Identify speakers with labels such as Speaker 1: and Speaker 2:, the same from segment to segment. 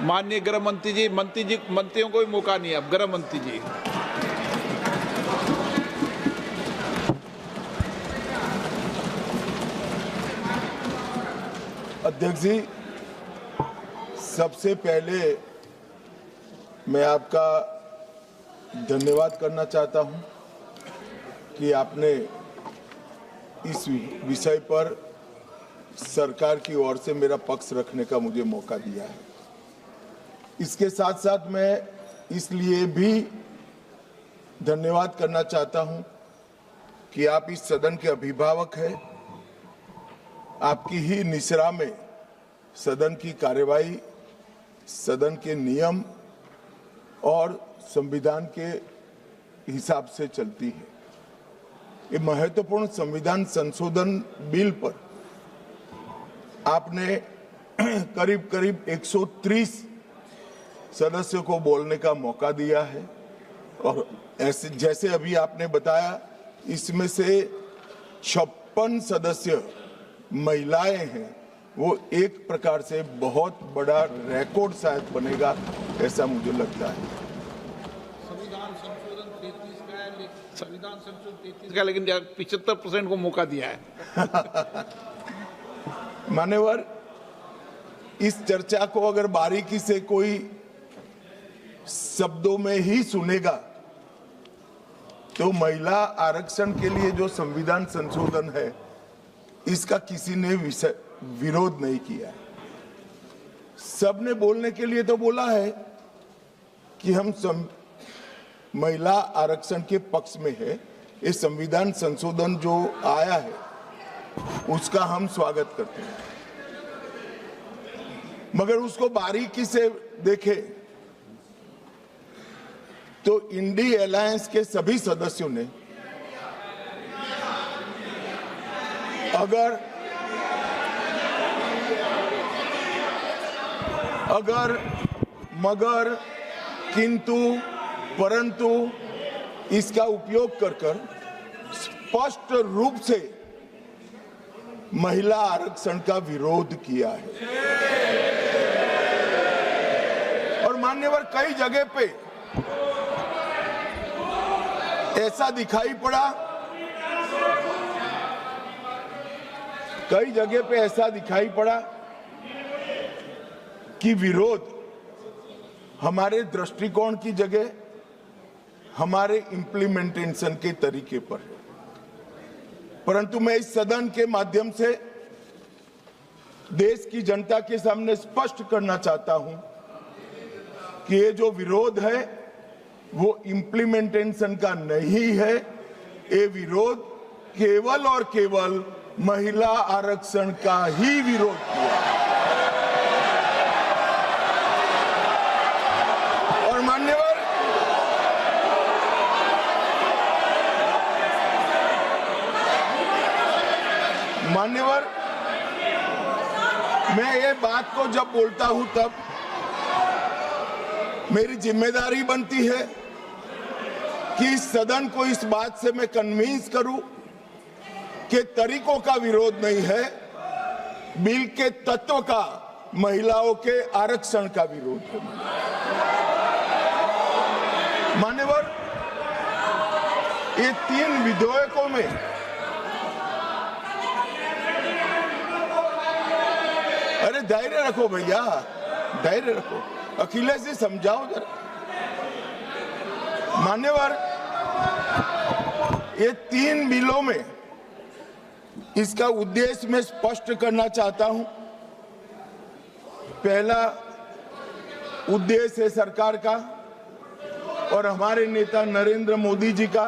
Speaker 1: माननीय गृह मंत्री जी, मंत्रियों को भी मौका नहीं है। अब गृह मंत्री जी।
Speaker 2: अध्यक्ष जी, सबसे पहले मैं आपका धन्यवाद करना चाहता हूं कि आपने इस विषय पर सरकार की ओर से मेरा पक्ष रखने का मुझे मौका दिया है। इसके साथ साथ मैं इसलिए भी धन्यवाद करना चाहता हूं कि आप इस सदन के अभिभावक हैं। आपकी ही निसरा में सदन की कार्यवाही, सदन के नियम और संविधान के हिसाब से चलती है। ये महत्वपूर्ण संविधान संशोधन बिल पर आपने करीब करीब 130 सदस्यों को बोलने का मौका दिया है और ऐसे जैसे अभी आपने बताया, इसमें से 56 सदस्य महिलाएं हैं। वो एक प्रकार से बहुत बड़ा रिकॉर्ड शायद बनेगा, ऐसा मुझे लगता है।
Speaker 1: संविधान संशोधन 33 का, लेकिन 75% को मौका दिया है।
Speaker 2: मान्यवर, इस चर्चा को अगर बारीकी से कोई शब्दों में ही सुनेगा तो महिला आरक्षण के लिए जो संविधान संशोधन है, इसका किसी ने विरोध नहीं किया। सबने बोलने के लिए तो बोला है कि हम महिला आरक्षण के पक्ष में है। ये संविधान संशोधन जो आया है उसका हम स्वागत करते हैं, मगर उसको बारीकी से देखें तो इंडी अलायंस के सभी सदस्यों ने अगर मगर किंतु परंतु इसका उपयोग कर स्पष्ट रूप से महिला आरक्षण का विरोध किया है। और मान्यवर, कई जगह पे ऐसा दिखाई पड़ा, कि विरोध हमारे दृष्टिकोण की जगह हमारे इंप्लीमेंटेशन के तरीके पर है। परंतु मैं इस सदन के माध्यम से देश की जनता के सामने स्पष्ट करना चाहता हूं कि ये जो विरोध है वो इंप्लीमेंटेशन का नहीं है। ये विरोध केवल और केवल महिला आरक्षण का ही विरोध किया। और मान्यवर, मैं ये बात को जब बोलता हूं तब मेरी जिम्मेदारी बनती है कि इस सदन को इस बात से मैं कन्विंस करूं कि तरीकों का विरोध नहीं है, बिल के तत्व का, महिलाओं के आरक्षण का विरोध है। मान्यवर, ये 3 विधेयकों में अरे धैर्य रखो भैया, धैर्य रखो। अखिलेश जी समझाओ जरा। मान्यवर, ये 3 बिलों में इसका उद्देश्य मैं स्पष्ट करना चाहता हूं। पहला उद्देश्य है सरकार का और हमारे नेता नरेंद्र मोदी जी का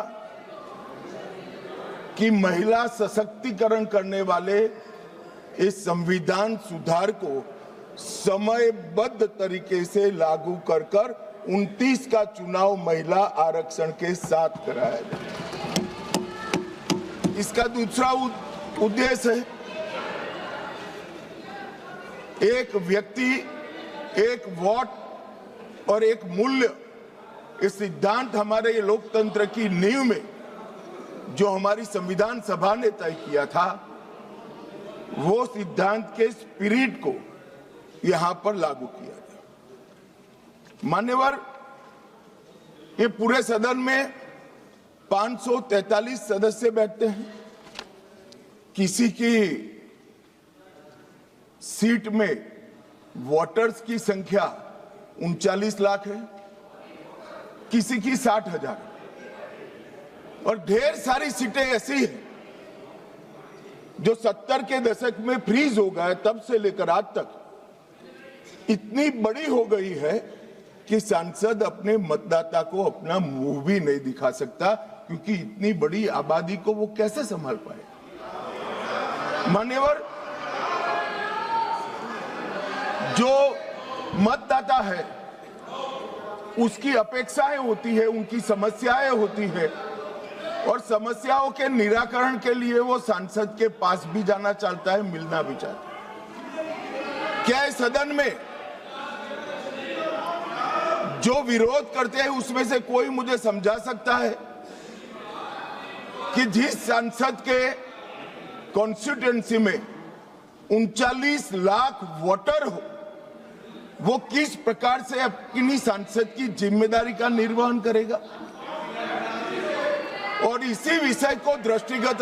Speaker 2: कि महिला सशक्तिकरण करने वाले इस संविधान सुधार को समयबद्ध तरीके से लागू कर 29 का चुनाव महिला आरक्षण के साथ कराया जाए। इसका दूसरा उद्देश्य है एक व्यक्ति एक वोट और एक मूल्य, ये सिद्धांत हमारे लोकतंत्र की नींव में जो हमारी संविधान सभा ने तय किया था, वो सिद्धांत के स्पिरिट को यहां पर लागू किया गया। मान्यवर, ये पूरे सदन में 543 सदस्य बैठते हैं। किसी की सीट में वोटर्स की संख्या 39 लाख है, किसी की 60,000, और ढेर सारी सीटें ऐसी हैं जो 70 के दशक में फ्रीज हो गए, तब से लेकर आज तक इतनी बड़ी हो गई है कि सांसद अपने मतदाता को अपना मुंह भी नहीं दिखा सकता, क्योंकि इतनी बड़ी आबादी को वो कैसे संभाल पाए। मान्यवर, जो मतदाता है उसकी अपेक्षाएं होती है, उनकी समस्याएं होती है, और समस्याओं के निराकरण के लिए वो सांसद के पास भी जाना चाहता है, मिलना भी चाहता है। क्या इस सदन में जो विरोध करते हैं उसमें से कोई मुझे समझा सकता है कि जिस सांसद के कॉन्स्टिट्यूएंसी में 39 लाख वोटर हो, वो किस प्रकार से अपनी सांसद की जिम्मेदारी का निर्वहन करेगा? और इसी विषय को दृष्टिगत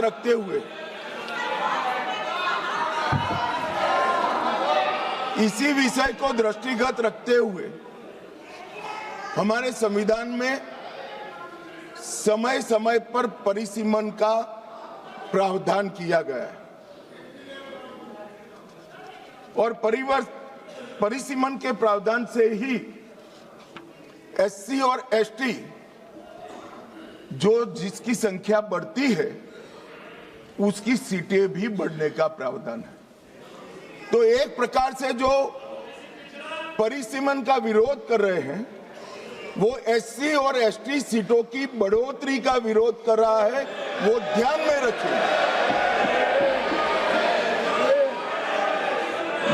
Speaker 2: रखते हुए हमारे संविधान में समय समय पर परिसीमन का प्रावधान किया गया है, और परिसीमन के प्रावधान से ही एससी और एसटी जो जिसकी संख्या बढ़ती है उसकी सीटें भी बढ़ने का प्रावधान है। तो एक प्रकार से जो परिसीमन का विरोध कर रहे हैं वो एससी और एसटी सीटों की बढ़ोतरी का विरोध कर रहा है, वो ध्यान में रखिए।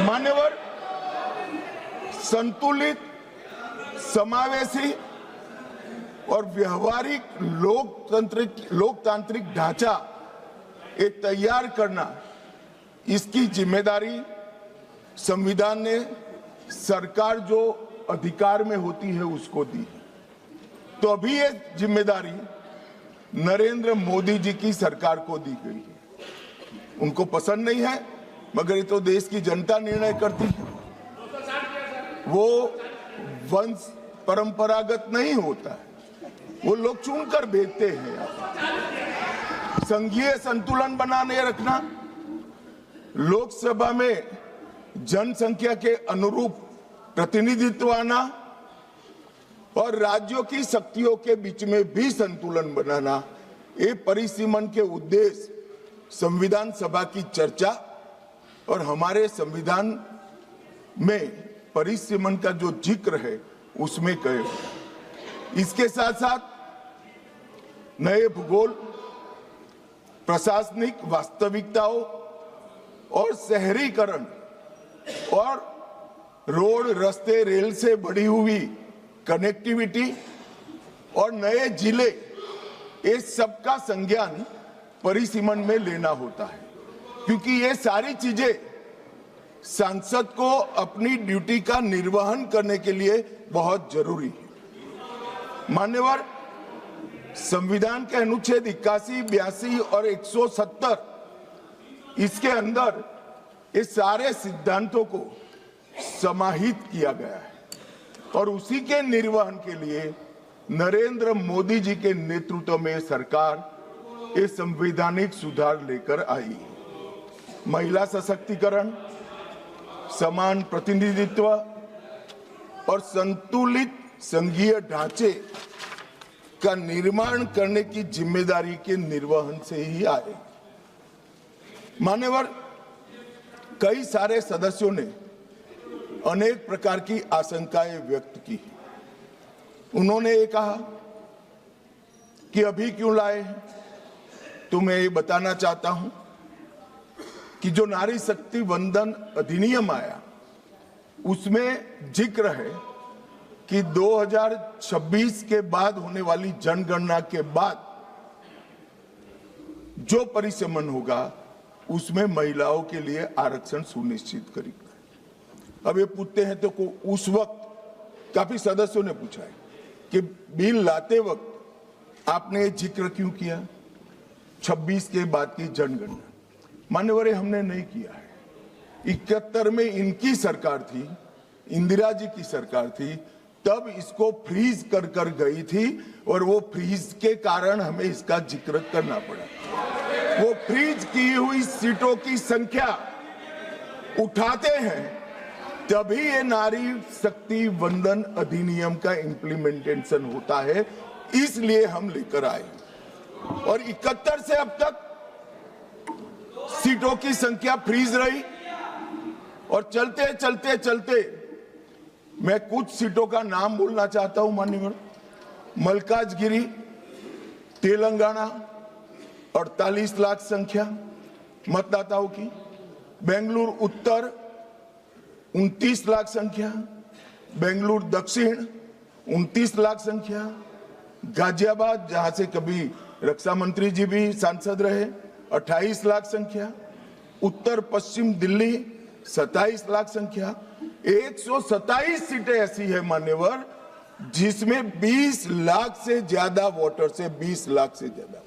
Speaker 2: मान्यवर, संतुलित, समावेशी और व्यवहारिक लोकतांत्रिक ढांचा ये तैयार करना, इसकी जिम्मेदारी संविधान ने सरकार जो अधिकार में होती है उसको दी है। तो अभी ये जिम्मेदारी नरेंद्र मोदी जी की सरकार को दी गई है। उनको पसंद नहीं है, मगर ये तो देश की जनता निर्णय करती है। वो वंश परंपरागत नहीं होता है, वो लोग चुनकर भेजते हैं। संघीय संतुलन बनाने रखना, लोकसभा में जनसंख्या के अनुरूप प्रतिनिधित्व आना और राज्यों की शक्तियों के बीच में भी संतुलन बनाना, ये परिसीमन के उद्देश्य संविधान सभा की चर्चा और हमारे संविधान में परिसीमन का जो जिक्र है उसमें कहे। इसके साथ साथ नए भूगोल, प्रशासनिक वास्तविकताओं और शहरीकरण और रोड, रास्ते, रेल से बढ़ी हुई कनेक्टिविटी और नए जिले, ये सबका संज्ञान परिसीमन में लेना होता है, क्योंकि ये सारी चीजें सांसद को अपनी ड्यूटी का निर्वहन करने के लिए बहुत जरूरी है। मान्यवर, संविधान के अनुच्छेद 81, 82 और 170 इसके अंदर ये सारे सिद्धांतों को समाहित किया गया है, और उसी के निर्वहन के लिए नरेंद्र मोदी जी के नेतृत्व में सरकार ये संवैधानिक सुधार लेकर आई। महिला सशक्तिकरण, समान प्रतिनिधित्व और संतुलित संघीय ढांचे का निर्माण करने की जिम्मेदारी के निर्वहन से ही आए। मान्यवर, कई सारे सदस्यों ने अनेक प्रकार की आशंकाएं व्यक्त की। उन्होंने ये कहा कि अभी क्यों लाए, तो मैं ये बताना चाहता हूं कि जो नारी शक्ति वंदन अधिनियम आया उसमें जिक्र है कि 2026 के बाद होने वाली जनगणना के बाद जो परिसीमन होगा उसमें महिलाओं के लिए आरक्षण सुनिश्चित करेगा। अब ये पूछते हैं तो उस वक्त काफी सदस्यों ने पूछा है कि बिल लाते वक्त आपने ये जिक्र क्यों किया 26 के बाद की जनगणना। मान्यवर, हमने नहीं किया है। 71 में इनकी सरकार थी, इंदिरा जी की सरकार थी, तब इसको फ्रीज कर कर गई थी और वो फ्रीज के कारण हमें इसका जिक्र करना पड़ा। वो फ्रीज की हुई सीटों की संख्या उठाते हैं तभी ये नारी शक्ति वंदन अधिनियम का इम्प्लीमेंटेशन होता है, इसलिए हम लेकर आए। और 71 से अब तक सीटों की संख्या फ्रीज रही और चलते चलते चलते मैं कुछ सीटों का नाम बोलना चाहता हूं माननीय। मलकाजगिरी तेलंगाना 48 लाख संख्या मतदाताओं की, बेंगलुरु उत्तर 29 लाख संख्या, बेंगलुरु दक्षिण 29 लाख संख्या, गाजियाबाद जहां से कभी रक्षा मंत्री जी भी सांसद रहे 28 लाख संख्या, उत्तर पश्चिम दिल्ली 27 लाख संख्या। 127 सीटें ऐसी है मान्यवर जिसमें 20 लाख से ज्यादा वोटर्स है, 20 लाख से ज्यादा।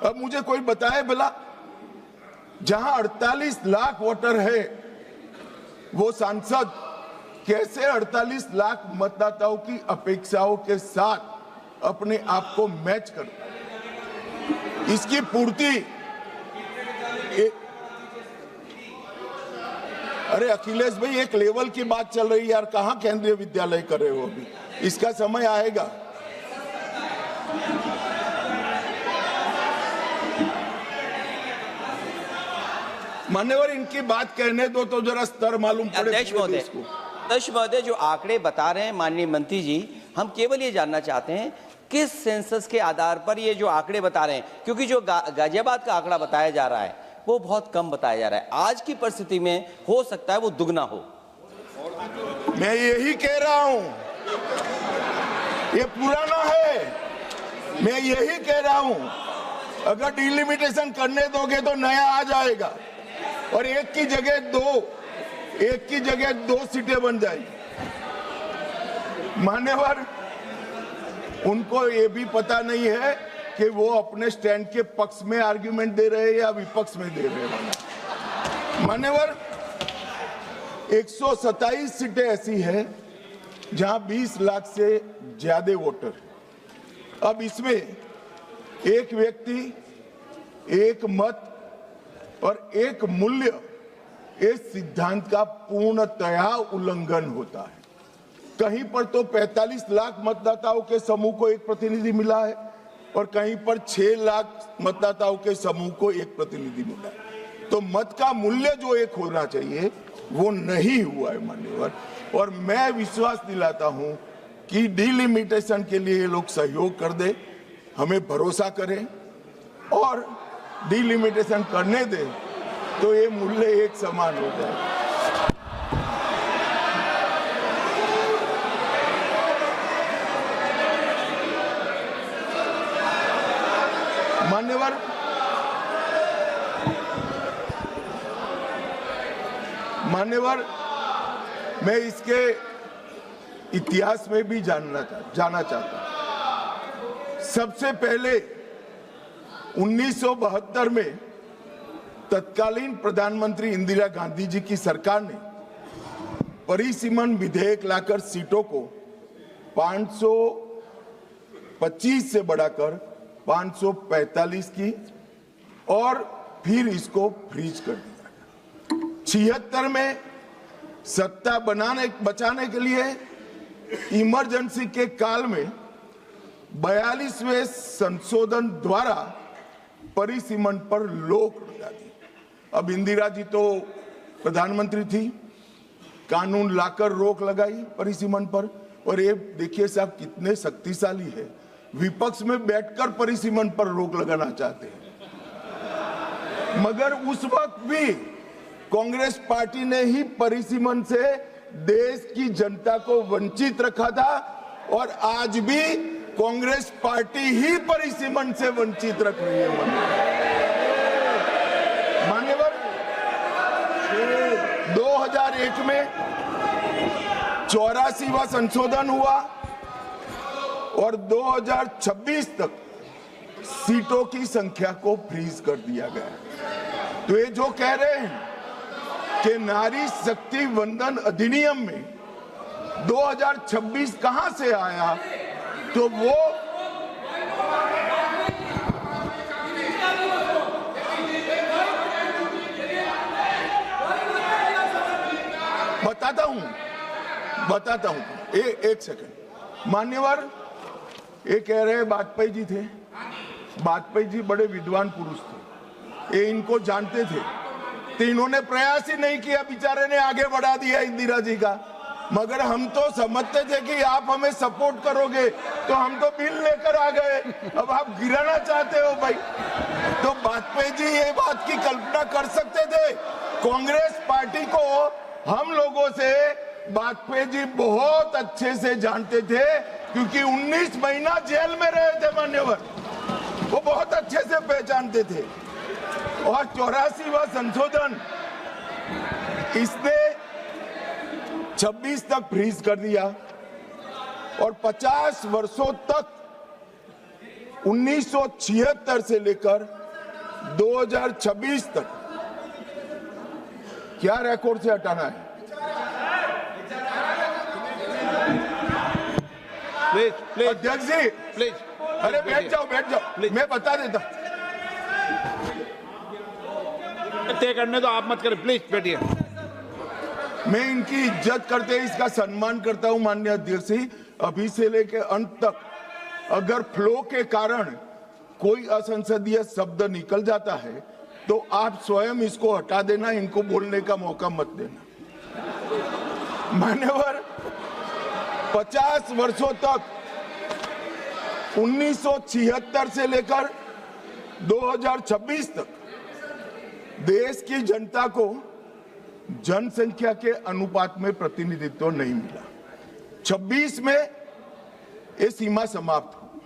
Speaker 2: अब मुझे कोई बताए भला, जहां 48 लाख वोटर है वो सांसद कैसे 48 लाख मतदाताओं की अपेक्षाओं के साथ अपने आप को मैच करता है? इसकी पूर्ति अरे अखिलेश भाई, एक लेवल की बात चल रही है यार, कहां केंद्रीय विद्यालय कर रहे हो अभी? इसका समय आएगा। मान्यवर, इनकी बात कहने दो तो जरा स्तर मालूम पड़े।
Speaker 3: अध्यक्ष महोदय, जो आंकड़े बता रहे हैं माननीय मंत्री जी, हम केवल ये जानना चाहते हैं किस सेंसस के आधार पर ये जो आंकड़े बता रहे हैं, क्योंकि जो गाजियाबाद का आंकड़ा बताया जा रहा है वो बहुत कम बताया जा रहा है। आज की परिस्थिति में हो सकता है वो दुगना हो।
Speaker 2: मैं यही कह रहा हूं, ये पुराना है। मैं यही कह रहा हूं, अगर डिलिमिटेशन करने दोगे तो नया आ जाएगा और एक की जगह दो सीटें बन जाएगी। मान्यवर, उनको ये भी पता नहीं है कि वो अपने स्टैंड के पक्ष में आर्ग्यूमेंट दे रहे हैं या विपक्ष में दे रहे हैं। मान्यवर, 127 सीटें ऐसी है जहां 20 लाख से ज्यादा वोटर। अब इसमें एक व्यक्ति, एक मत और एक मूल्य, इस सिद्धांत का पूर्णतया उल्लंघन होता है। कहीं पर तो 45 लाख मतदाताओं के समूह को एक प्रतिनिधि मिला है और कहीं पर 6 लाख मतदाताओं के समूह को एक प्रतिनिधि मिला है। तो मत का मूल्य जो एक होना चाहिए वो नहीं हुआ है मान्यवर। और मैं विश्वास दिलाता हूं कि डिलिमिटेशन के लिए ये लोग सहयोग कर दे, हमें भरोसा करें और डिलिमिटेशन करने दे तो ये मूल्य एक समान हो जाए। मान्यवर, मैं इसके इतिहास में भी जाना चाहता हूं। सबसे पहले 1972 में तत्कालीन प्रधानमंत्री इंदिरा गांधी जी की सरकार ने परिसीमन विधेयक लाकर सीटों को 525 से बढ़ाकर 545 की और फिर इसको फ्रीज कर दिया। 76 में सत्ता बचाने के लिए इमरजेंसी के काल में 42वें संशोधन द्वारा परिसीमन पर रोक लगा दी। अब इंदिरा जी तो प्रधानमंत्री थी, कानून लाकर रोक लगाई परिसीमन पर। और ये देखिए साहब कितने शक्तिशाली है, विपक्ष में बैठकर परिसीमन पर रोक लगाना चाहते हैं। मगर उस वक्त भी कांग्रेस पार्टी ने ही परिसीमन से देश की जनता को वंचित रखा था और आज भी कांग्रेस पार्टी ही परिसीमन से वंचित रख रही है। मान्यवर, 2001 में 84वां संशोधन हुआ और 2026 तक सीटों की संख्या को फ्रीज कर दिया गया। तो ये जो कह रहे हैं कि नारी शक्ति वंदन अधिनियम में 2026 कहां से आया, तो वो बताता हूं एक सेकंड। मान्यवर, ये कह रहे वाजपेयी जी थे, वाजपेयी जी बड़े विद्वान पुरुष थे, ये इनको जानते थे, तो इन्होंने प्रयास ही नहीं किया, बेचारे ने आगे बढ़ा दिया इंदिरा जी का। मगर हम तो समझते थे कि आप हमें सपोर्ट करोगे, तो हम तो बिल लेकर आ गए, अब आप गिराना चाहते हो भाई। तो वाजपेयी जी ये बात की कल्पना कर सकते थे। कांग्रेस पार्टी को हम लोगों से वाजपेयी जी बहुत अच्छे से जानते थे, क्योंकि 19 महीना जेल में रहे थे मान्यवर, वो बहुत अच्छे से पहचानते थे। और 84वां संशोधन इसने 26 तक फ्रीज कर दिया और 50 वर्षों तक 1976 से लेकर 2026 तक क्या रिकॉर्ड से हटाना है?
Speaker 1: प्लीज
Speaker 2: अध्यक्ष जी,
Speaker 1: प्लीज,
Speaker 2: अरे बैठ जाओ मैं बता देता।
Speaker 1: तय करने दो, आप मत करें, प्लीज बैठिए।
Speaker 2: मैं इनकी इज्जत करते इसका सम्मान करता हूं माननीय अध्यक्ष जी। अभी से लेकर अंत तक अगर फ्लो के कारण कोई असंसदीय शब्द निकल जाता है तो आप स्वयं इसको हटा देना, इनको बोलने का मौका मत देना। मान्यवर, 50 वर्षों तक 1976 से लेकर 2026 तक देश की जनता को जनसंख्या के अनुपात में प्रतिनिधित्व नहीं मिला। 26 में ये सीमा समाप्त हुई।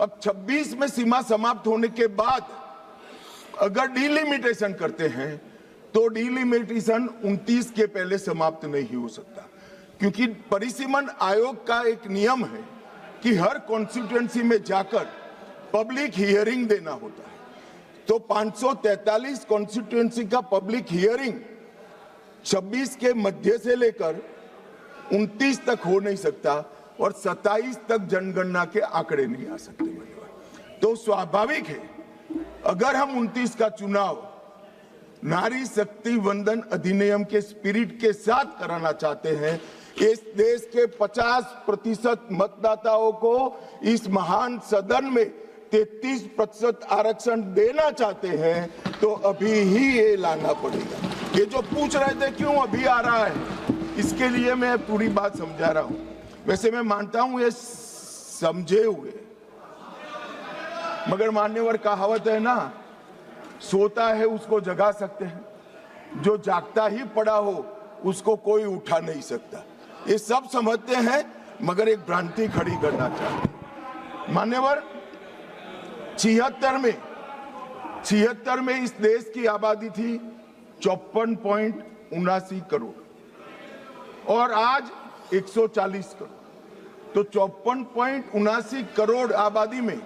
Speaker 2: अब 26 में सीमा समाप्त होने के बाद अगर डिलिमिटेशन करते हैं तो डिलिमिटेशन 29 के पहले समाप्त नहीं हो सकता, क्योंकि परिसीमन आयोग का एक नियम है कि हर कॉन्स्टिट्यूएंसी में जाकर पब्लिक हियरिंग देना होता है। तो 543 कॉन्स्टिट्यूएंसी का पब्लिक हियरिंग 26 के मध्य से लेकर 29 तक हो नहीं सकता और 27 तक जनगणना के आंकड़े नहीं आ सकते। तो स्वाभाविक है अगर हम 29 का चुनाव नारी शक्ति वंदन अधिनियम के स्पिरिट के साथ कराना चाहते हैं, इस देश के 50% मतदाताओं को इस महान सदन में 33% आरक्षण देना चाहते हैं, तो अभी ही ये लाना पड़ेगा। ये जो पूछ रहे थे क्यों अभी आ रहा है, इसके लिए मैं पूरी बात समझा रहा हूं। वैसे मैं मानता हूं ये समझे हुए, मगर मान्यवर कहावत है ना, सोता है उसको जगा सकते हैं, जो जागता ही पड़ा हो उसको कोई उठा नहीं सकता। ये सब समझते हैं मगर एक भ्रांति खड़ी करना चाहते हैं। मान्यवर, 76 में इस देश की आबादी थी 54.79 करोड़ और आज 140 करोड़। तो 54.79 करोड़ आबादी में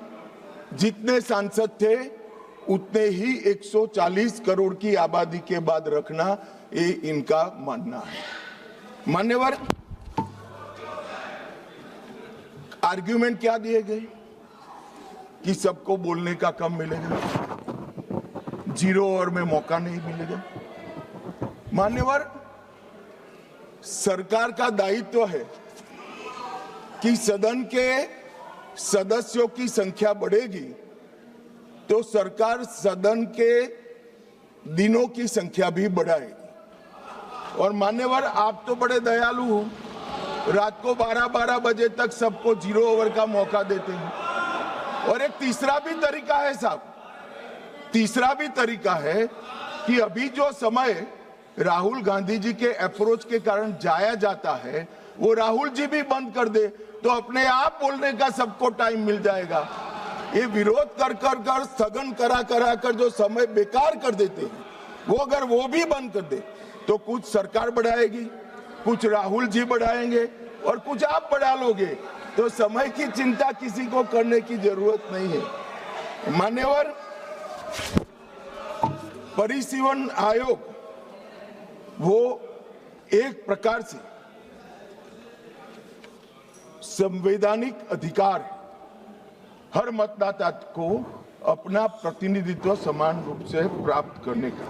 Speaker 2: जितने सांसद थे उतने ही 140 करोड़ की आबादी के बाद रखना, ये इनका मानना है। मान्यवर, आर्ग्यूमेंट क्या दिए गए कि सबको बोलने का कम मिलेगा, 0 ओवर में मौका नहीं मिलेगा। मान्यवर, सरकार का दायित्व है कि सदन के सदस्यों की संख्या बढ़ेगी तो सरकार सदन के दिनों की संख्या भी बढ़ाएगी। और मान्यवर, आप तो बड़े दयालु हो, रात को 12-12 बजे तक सबको 0 ओवर का मौका देते हैं। और एक तीसरा भी तरीका है साहब, तीसरा भी तरीका है कि अभी जो समय राहुल गांधी जी के अप्रोच के कारण जाया जाता है वो राहुल जी भी बंद कर दे तो अपने आप बोलने का सबको टाइम मिल जाएगा। ये विरोध कर स्थगन करा कर जो समय बेकार कर देते हैं, वो अगर वो भी बंद कर दे तो कुछ सरकार बढ़ाएगी, कुछ राहुल जी बढ़ाएंगे और कुछ आप बढ़ा लोगे, तो समय की चिंता किसी को करने की जरूरत नहीं है। मान्यवर, परिसीमन आयोग वो एक प्रकार से संवैधानिक अधिकार है हर मतदाता को अपना प्रतिनिधित्व समान रूप से प्राप्त करने का,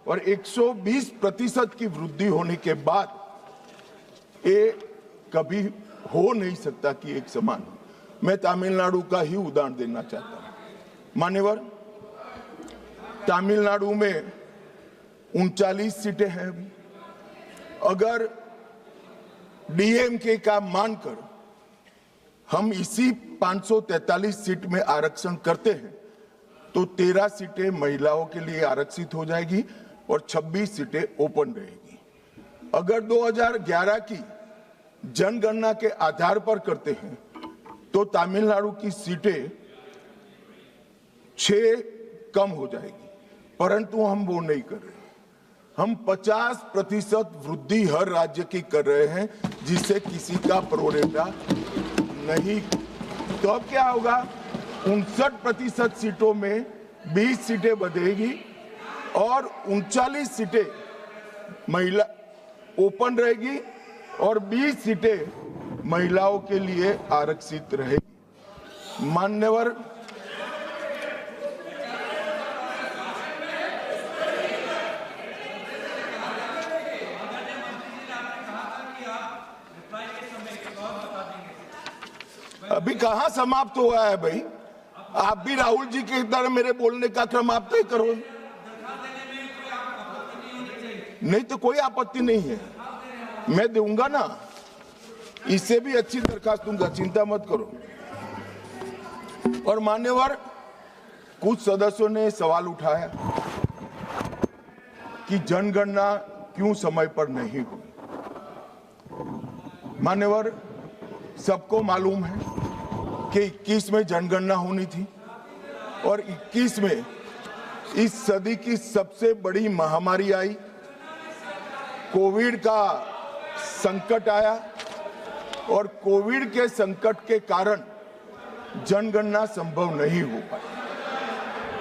Speaker 2: और 120% की वृद्धि होने के बाद ये कभी हो नहीं सकता कि एक समान। मैं तमिलनाडु का ही उदाहरण देना चाहता हूं। मान्यवर, तमिलनाडु में 39 सीटें हैं। अगर डीएमके का मानकर हम इसी 543 सीट में आरक्षण करते हैं तो 13 सीटें महिलाओं के लिए आरक्षित हो जाएगी और 26 सीटें ओपन रहेगी। अगर 2011 की जनगणना के आधार पर करते हैं तो तमिलनाडु की सीटें 6 कम हो जाएगी, परंतु हम वो नहीं कर रहे। हम 50% वृद्धि हर राज्य की कर रहे हैं, जिससे किसी का प्रोरेटा नहीं। तो अब क्या होगा, 59% सीटों में 20 सीटें बढ़ेगी और 39 सीटें महिला ओपन रहेगी और 20 सीटें महिलाओं के लिए आरक्षित रहेगी। मान्यवर, अभी कहां समाप्त हुआ है भाई? आप भी राहुल जी की तरह मेरे बोलने का क्रम आप तय करो। नहीं तो कोई आपत्ति नहीं है, मैं दूंगा ना, इससे भी अच्छी दरखास्त दूंगा, चिंता मत करो। और मान्यवर, कुछ सदस्यों ने सवाल उठाया कि जनगणना क्यों समय पर नहीं हुई। मान्यवर, सबको मालूम है कि 21 में जनगणना होनी थी और 21 में इस सदी की सबसे बड़ी महामारी आई, कोविड का संकट आया और कोविड के संकट के कारण जनगणना संभव नहीं हो पाई।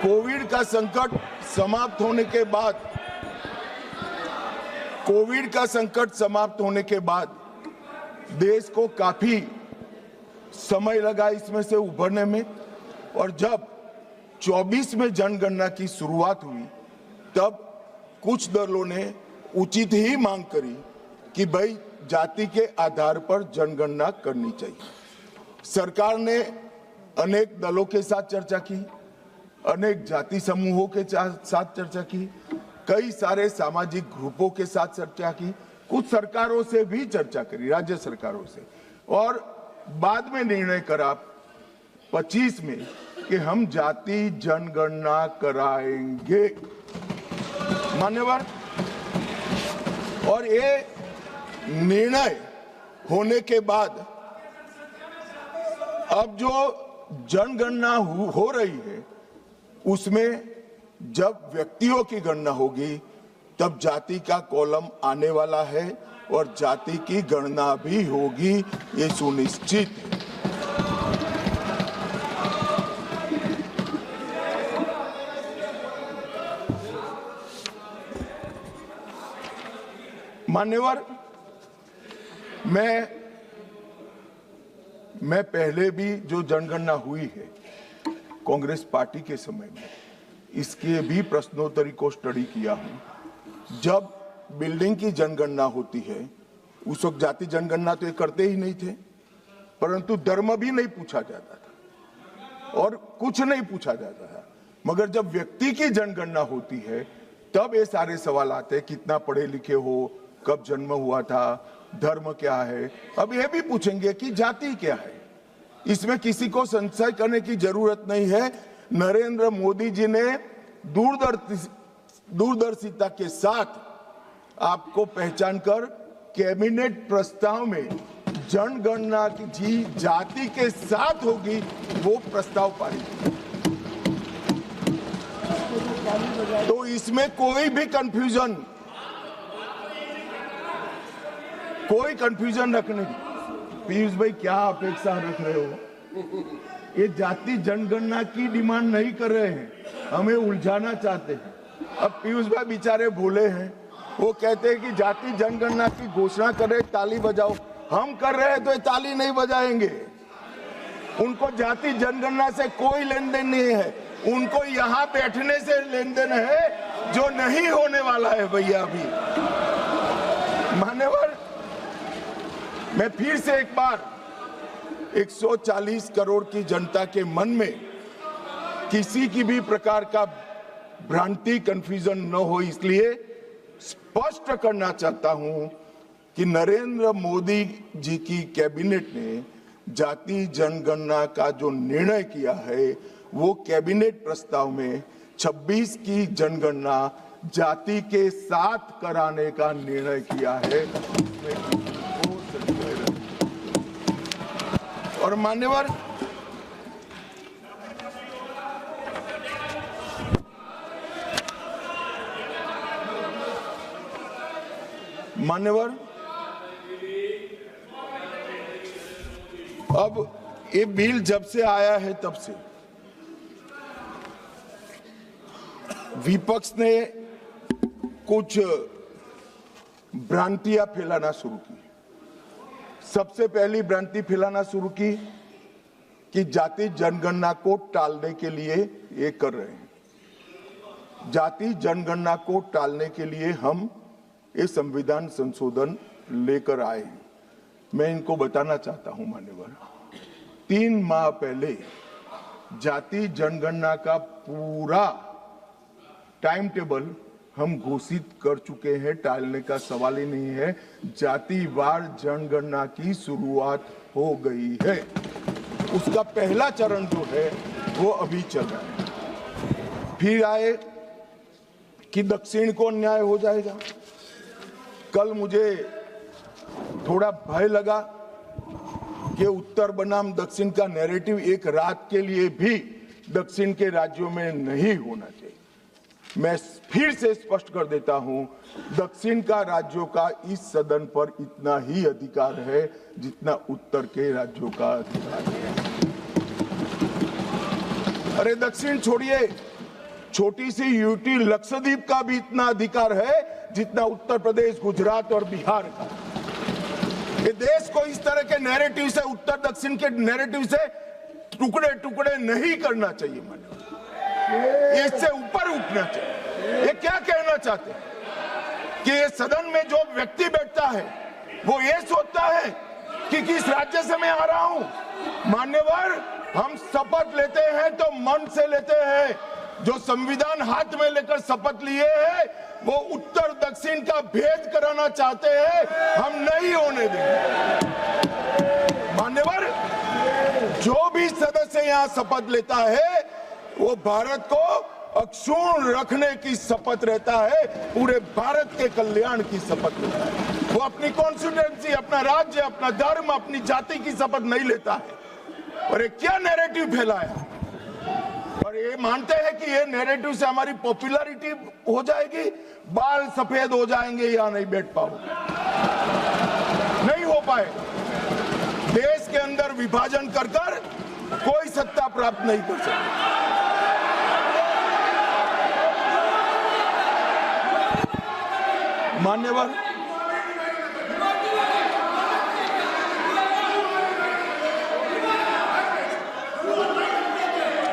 Speaker 2: कोविड का संकट समाप्त होने के बाद देश को काफी समय लगा इसमें से उभरने में, और जब 24 में जनगणना की शुरुआत हुई तब कुछ दलों ने उचित ही मांग करी कि भाई जाति के आधार पर जनगणना करनी चाहिए। सरकार ने अनेक दलों के साथ चर्चा की, अनेक जाति समूहों के साथ चर्चा की, कई सारे सामाजिक ग्रुपों के साथ चर्चा की, कुछ सरकारों से भी चर्चा करी, राज्य सरकारों से, और बाद में निर्णय करा 25 में कि हम जाति जनगणना कराएंगे। मान्यवर, और ये निर्णय होने के बाद अब जो जनगणना हो रही है उसमें जब व्यक्तियों की गणना होगी तब जाति का कॉलम आने वाला है और जाति की गणना भी होगी, ये सुनिश्चित है। मान्यवर, मैं पहले भी जो जनगणना हुई है कांग्रेस पार्टी के समय में, इसके भी प्रश्नोत्तरी को स्टडी किया हूं। जब बिल्डिंग की जनगणना होती है उस वक्त जाति जनगणना तो ये करते ही नहीं थे, परंतु धर्म भी नहीं पूछा जाता था और कुछ नहीं पूछा जाता था। मगर जब व्यक्ति की जनगणना होती है तब ये सारे सवाल आते हैं, कितना पढ़े लिखे हो, कब जन्म हुआ था, धर्म क्या है। अब ये भी पूछेंगे कि जाति क्या है। इसमें किसी को संशय करने की जरूरत नहीं है। नरेंद्र मोदी जी ने दूरदर्शिता के साथ आपको पहचान कर कैबिनेट प्रस्ताव में जनगणना की जाति के साथ होगी वो प्रस्ताव पारित। तो इसमें कोई भी कंफ्यूजन कोई कंफ्यूजन रखने की। पीयूष भाई क्या अपेक्षा रख रहे हो? ये जाति जनगणना की डिमांड नहीं कर रहे हैं, हमें उलझाना चाहते हैं। अब पीयूष भाई बेचारे भूले हैं, वो कहते हैं कि जाति जनगणना की घोषणा कर रहे, ताली बजाओ। हम कर रहे हैं तो ये ताली नहीं बजाएंगे। उनको जाति जनगणना से कोई लेन देन नहीं है, उनको यहाँ बैठने से लेन देन है, जो नहीं होने वाला है भैया। अभी मान्यवर, मैं फिर से एक बार 140 करोड़ की जनता के मन में किसी की भी प्रकार का भ्रांति, कंफ्यूजन न हो, इसलिए स्पष्ट करना चाहता हूं कि नरेंद्र मोदी जी की कैबिनेट ने जाति जनगणना का जो निर्णय किया है, वो कैबिनेट प्रस्ताव में 26 की जनगणना जाति के साथ कराने का निर्णय किया है। और मान्यवर, अब ये बिल जब से आया है तब से विपक्ष ने कुछ भ्रांतियां फैलाना शुरू की। सबसे पहली भ्रांति फैलाना शुरू की कि जाति जनगणना को टालने के लिए ये कर रहे हैं। जाति जनगणना को टालने के लिए हम ये संविधान संशोधन लेकर आए हैं। मैं इनको बताना चाहता हूं मान्यवर, 3 माह पहले जाति जनगणना का पूरा टाइम टेबल हम घोषित कर चुके हैं, टालने का सवाल ही नहीं है। जातिवार जनगणना की शुरुआत हो गई है, उसका पहला चरण जो है वो अभी चल रहा है। फिर आए कि दक्षिण को अन्याय हो जाएगा। कल मुझे थोड़ा भय लगा कि उत्तर बनाम दक्षिण का नैरेटिव एक रात के लिए भी दक्षिण के राज्यों में नहीं होना चाहिए। मैं फिर से स्पष्ट कर देता हूं, दक्षिण का राज्यों का इस सदन पर इतना ही अधिकार है जितना उत्तर के राज्यों का अधिकार है। अरे दक्षिण छोड़िए, छोटी सी यूटी लक्षद्वीप का भी इतना अधिकार है जितना उत्तर प्रदेश, गुजरात और बिहार का। ये देश को इस तरह के नैरेटिव से, उत्तर दक्षिण के नैरेटिव से टुकड़े टुकड़े नहीं करना चाहिए। इससे ऊपर उठना चाहिए। ये क्या कहना चाहते हैं कि ये सदन में जो व्यक्ति बैठता है वो ये सोचता है कि किस राज्य से मैं आ रहा हूं। मान्यवर, हम शपथ लेते हैं तो मन से लेते हैं। जो संविधान हाथ में लेकर शपथ लिए हैं वो उत्तर दक्षिण का भेद कराना चाहते हैं, हम नहीं होने देंगे। मान्यवर, जो भी सदस्य यहाँ शपथ लेता है वो भारत को अक्षुण्ण रखने की शपथ रहता है, पूरे भारत के कल्याण की शपथ लेता है। वो अपनी कॉन्स्टिट्यूएंसी, अपना राज्य, अपना धर्म, अपनी जाति की शपथ नहीं लेता है। और ये क्या नैरेटिव फैलाया, और ये मानते हैं कि ये नैरेटिव से हमारी पॉपुलैरिटी हो जाएगी, बाल सफेद हो जाएंगे, या नहीं बैठ पाओगे। नहीं हो पाए। देश के अंदर विभाजन कर कर कोई सत्ता प्राप्त नहीं कर सकता। मान्यवर,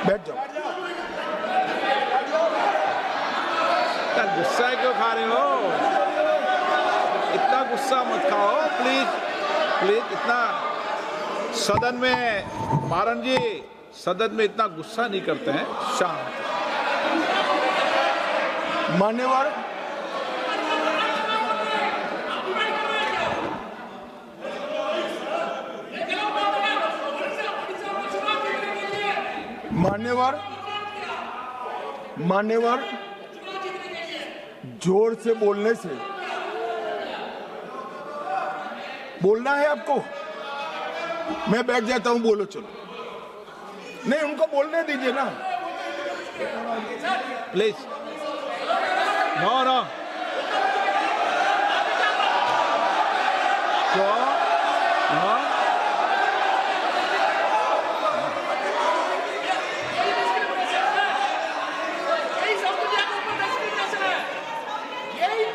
Speaker 2: बैठ जाओ।
Speaker 1: गुस्सा क्यों खा रहे हो? इतना गुस्सा मत खाओ प्लीज प्लीज। इतना सदन में, मारन जी, सदन में इतना गुस्सा नहीं करते हैं, शांत।
Speaker 2: मान्यवर, मान्यवर, जोर से बोलने से, बोलना है आपको, मैं बैठ जाता हूं, बोलो चलो। नहीं, उनको बोलने दीजिए ना
Speaker 1: प्लीज। नो नो,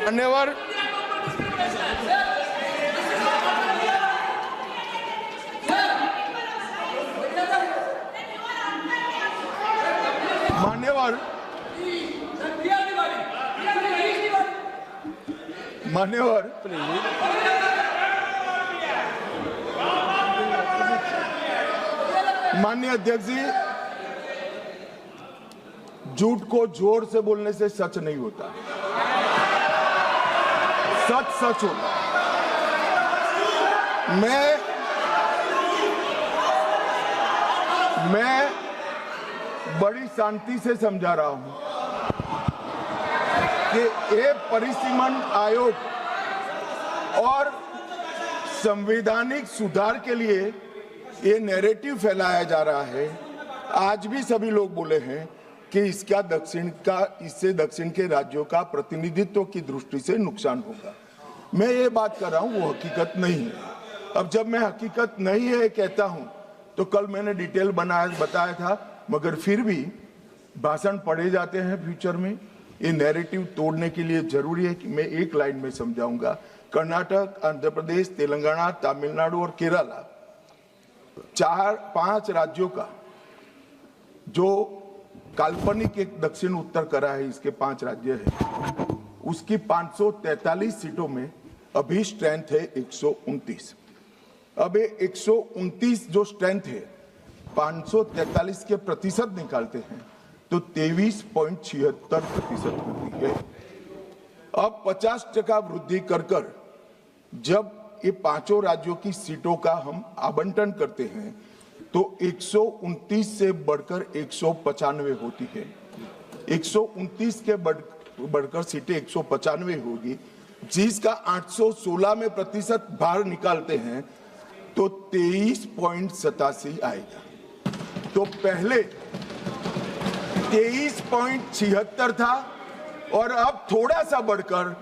Speaker 2: मान्यवर मान्यवर मान्यवर माननीय अध्यक्ष जी, झूठ को जोर से बोलने से सच नहीं होता, सच सच होता। मैं बड़ी शांति से समझा रहा हूं कि ये परिसीमन आयोग और संवैधानिक सुधार के लिए ये नैरेटिव फैलाया जा रहा है। आज भी सभी लोग बोले हैं कि इससे दक्षिण के राज्यों का प्रतिनिधित्व की दृष्टि से नुकसान होगा। मैं ये बात कर रहा हूं, वो हकीकत नहीं है। अब जब मैं हकीकत नहीं है कहता हूं तो कल मैंने डिटेल बताया था, मगर फिर भी भाषण पढ़े जाते हैं फ्यूचर में। ये नैरेटिव तोड़ने के लिए जरूरी है कि मैं एक लाइन में समझाऊंगा। कर्नाटक, आंध्र प्रदेश, तेलंगाना, तमिलनाडु और केरला, 4-5 राज्यों का जो काल्पनिक एक दक्षिण उत्तर करा है, इसके 5 राज्य है, उसकी 543 सीटों में अभी स्ट्रेंथ है 129। अब ये 129 जो स्ट्रेंथ है 543 के प्रतिशत निकालते हैं तो 23.76% होती है। अब 50% वृद्धि कर जब ये 5 राज्यों की सीटों का हम आवंटन करते हैं तो 129 से बढ़कर 195 होती है। 129 के बढ़कर सीटें 195 होगी, जिसका 816 में प्रतिशत भार निकालते हैं तो 23.87 आएगा। तो पहले 23.76 था और अब थोड़ा सा बढ़कर